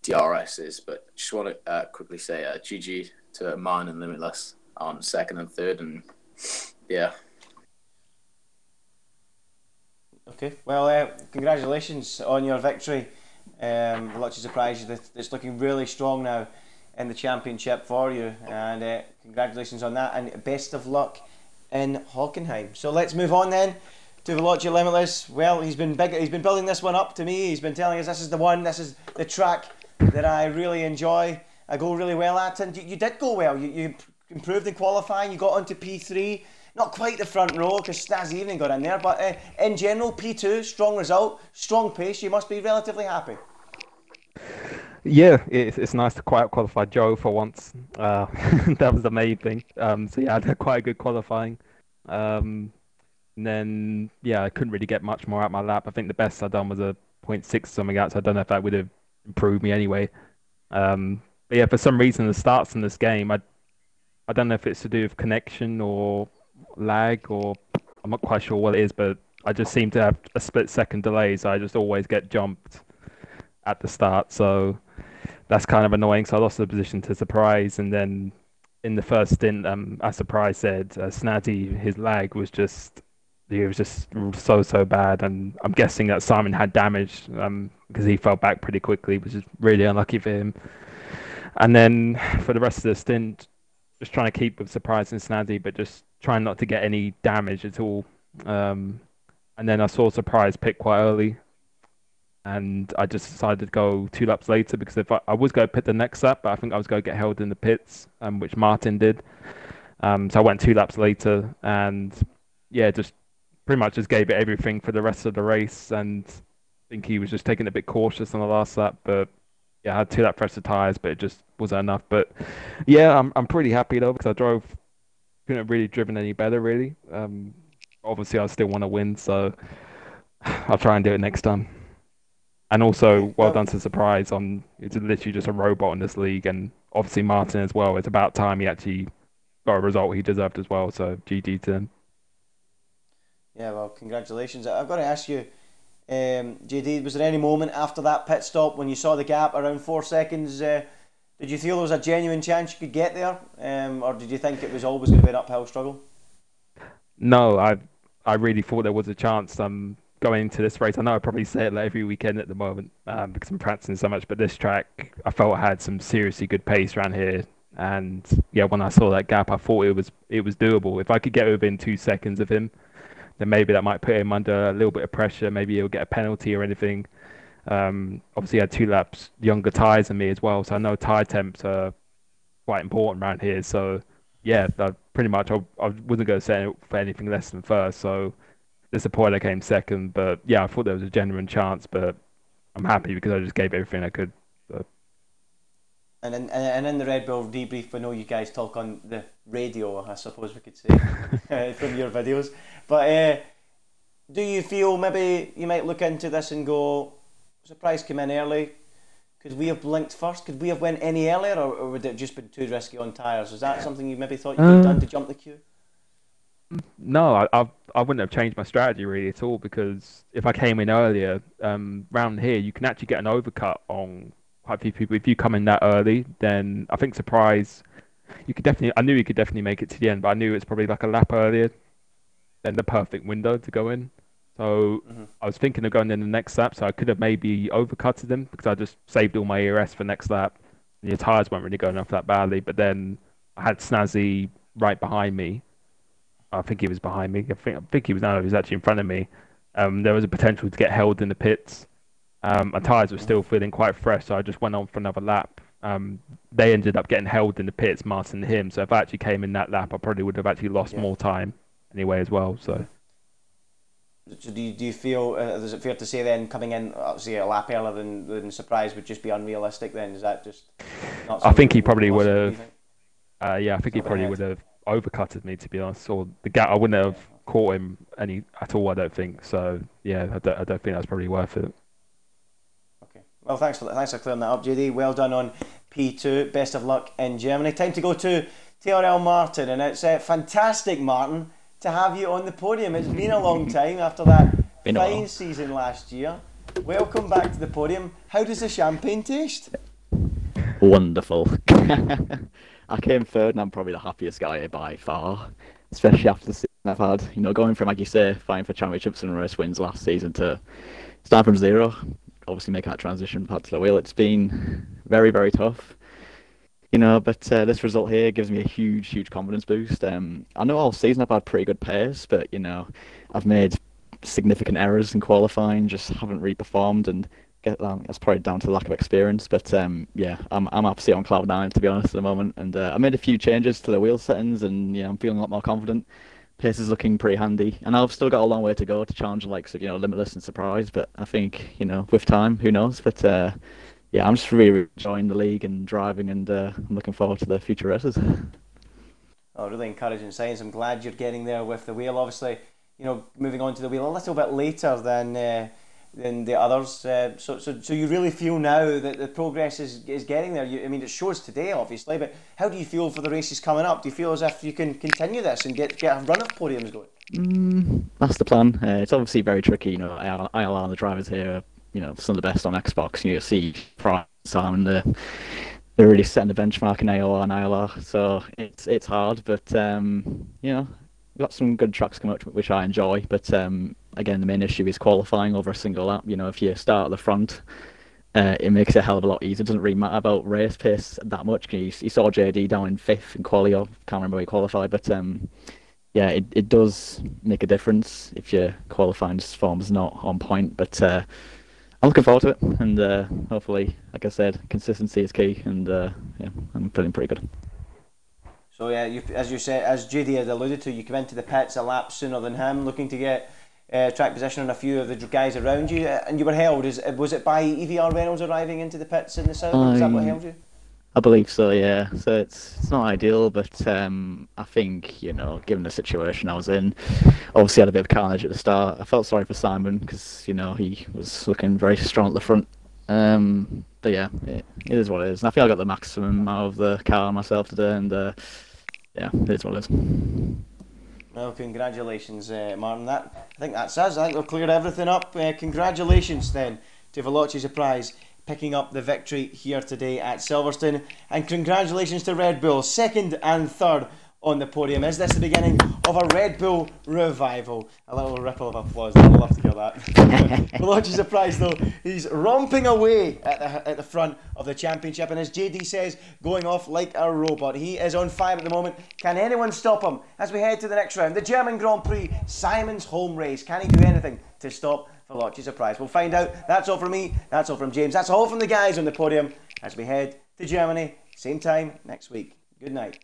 DRS is. But just want to quickly say GG to Man and Limitless on second and third, and yeah. Okay, well, congratulations on your victory. Lots of surprise. It's looking really strong now in the championship for you, and congratulations on that, and best of luck in Hockenheim. So let's move on then to Veloci Limitless. Well, he's been building this one up to me. He's been telling us this is the one, this is the track that I really enjoy, I go really well at, and you did go well. You improved in qualifying, you got onto P3, not quite the front row because Snaz Evening got in there, but in general P2, strong result, strong pace, you must be relatively happy. Yeah, it's nice to qualify Joe for once. That was the main thing. So yeah, I had quite a good qualifying. Um, and then yeah, I couldn't really get much more out my lap. I think the best I'd done was a point 0.6 something out. So I don't know if that would have improved me anyway. But yeah, for some reason the starts in this game, I don't know if it's to do with connection or lag, or I'm not quite sure what it is, but I just seem to have a split-second delay, so I just always get jumped at the start. So that's kind of annoying. So I lost the position to Surprise, and then in the first stint, as Surprise said, Snazzy, his lag was just, he was just so bad, and I'm guessing that Simon had damage because he fell back pretty quickly, which is really unlucky for him. And then for the rest of the stint, just trying to keep with Surprise and Snazzy, but just trying not to get any damage at all. And then I saw Surprise pick quite early, and I just decided to go 2 laps later, because if I was going to pit the next lap, but I think I was going to get held in the pits, which Martin did. So I went 2 laps later, and yeah, just pretty much just gave it everything for the rest of the race, and I think he was just taking it a bit cautious on the last lap, but yeah, I had 2 lap fresh of tyres, but it just wasn't enough. But yeah, I'm pretty happy though, because couldn't have really driven any better really. Obviously I still want to win, so I'll try and do it next time. And also, well done to Surprise on, it's literally just a robot in this league, and obviously Martin as well. It's about time he actually got a result he deserved as well, so GG to him. Yeah, well, congratulations. I've got to ask you, JD, was there any moment after that pit stop when you saw the gap around 4 seconds, did you feel there was a genuine chance you could get there, or did you think it was always going to be an uphill struggle? No, I really thought there was a chance going into this race. I know I probably say it like every weekend at the moment because I'm practicing so much, but this track I felt I had some seriously good pace around here. And yeah, when I saw that gap, I thought it was doable. If I could get within 2 seconds of him, then maybe that might put him under a little bit of pressure. Maybe he'll get a penalty or anything. Obviously, he had 2 laps younger tyres than me as well, so I know tyre temps are quite important around here. So yeah, pretty much I wasn't going to say for anything less than first. So disappointed I came second, but yeah, I thought there was a genuine chance, but I'm happy because I just gave everything I could. So. And in the Red Bull debrief, we know you guys talk on the radio, I suppose we could say, from your videos. But do you feel maybe you might look into this and go, Surprise came in early, could we have blinked first? Could we have went any earlier, or would it just been too risky on tyres? Is that something you maybe thought you could have done to jump the queue? No, I wouldn't have changed my strategy really at all, because if I came in earlier, round here you can actually get an overcut on quite a few people. If you come in that early, then I think Surprise, I knew you could definitely make it to the end, but I knew it's probably like a lap earlier than the perfect window to go in. So I was thinking of going in the next lap, so I could have maybe overcutted them because I just saved all my ERS for next lap. And the tyres weren't really going off that badly, but then I had Snazzy right behind me. I think he was behind me. I think he was actually in front of me. There was a potential to get held in the pits. My tyres were still feeling quite fresh, so I just went on for another lap. They ended up getting held in the pits, Martin and him. So if I actually came in that lap, I probably would have actually lost more time anyway as well. So do you feel, is it fair to say then, coming in obviously a lap earlier than Surprise would just be unrealistic then? Is that just not I think he probably would have. I think he probably would have overcutted me, to be honest, or the gap. I wouldn't have caught him any at all, I don't think. So yeah, I don't think that's probably worth it. Okay, well, thanks for clearing that up, JD. Well done on P2. Best of luck in Germany. Time to go to TRL Martin, and it's fantastic, Martin, to have you on the podium. It's been a long time after that fine season last year. Welcome back to the podium. How does the champagne taste? Wonderful. I came third, and I'm probably the happiest guy by far, especially after the season I've had. You know, going from, like you say, fighting for championships and race wins last season to start from zero, obviously making that transition back to the wheel. It's been very, very tough. You know, but this result here gives me a huge confidence boost. I know all season I've had pretty good pace, but, you know, I've made significant errors in qualifying, just haven't really performed, and that's probably down to the lack of experience. But yeah, I'm absolutely on cloud nine, to be honest, at the moment. And I made a few changes to the wheel settings, and yeah, I'm feeling a lot more confident. Pace is looking pretty handy, and I've still got a long way to go to challenge the likes of, you know, Limitless and Surprise. But I think, you know, with time, who knows? But yeah, I'm just really enjoying the league and driving, and I'm looking forward to the future races. Oh, really encouraging signs. I'm glad you're getting there with the wheel. Obviously, you know, moving on to the wheel a little bit later than the others. So you really feel now that the progress is getting there. I mean, it shows today, obviously, but how do you feel for the races coming up? Do you feel as if you can continue this and get a run of podiums going? That's the plan. It's obviously very tricky. You know, ILR and the drivers here are, you know, some of the best on Xbox. You see Prix, Simon, they're really setting the benchmark in AOR and ILR. So it's hard, but you know, we've got some good tracks coming up, which I enjoy. But again, the main issue is qualifying over a single lap. You know, if you start at the front, it makes it a hell of a lot easier. It doesn't really matter about race pace that much. You saw JD down in 5th in quali, or can't remember where he qualified, but yeah, it does make a difference if your qualifying form's not on point. But I'm looking forward to it, and hopefully, like I said, consistency is key, and yeah, I'm feeling pretty good. So yeah, as you said, as JD had alluded to, you come into the pits a lap sooner than him, looking to get track position on a few of the guys around you, and you were held. Was it by EVR Reynolds arriving into the pits in the south? Is that what held you? I believe so, yeah. So it's not ideal, but I think, you know, given the situation I was in, obviously had a bit of carnage at the start. I felt sorry for Simon because, you know, he was looking very strong at the front. But yeah, it is what it is. And I feel I got the maximum out of the car myself today, and yeah, it is what it is. Well, congratulations, Martin. I think that's us. I think we've cleared everything up. Congratulations then to Veloci Surprise, picking up the victory here today at Silverstone, and congratulations to Red Bull, 2nd and 3rd on the podium. Is this the beginning of a Red Bull revival? A little ripple of applause. I'd love to hear that. Veloci Surprise, though, he's romping away at the front of the championship, and as JD says, going off like a robot. He is on fire at the moment. Can anyone stop him as we head to the next round? The German Grand Prix, Simon's home race. Can he do anything to stop Veloci Surprise? We'll find out. That's all from me. That's all from James. That's all from the guys on the podium as we head to Germany. Same time next week. Good night.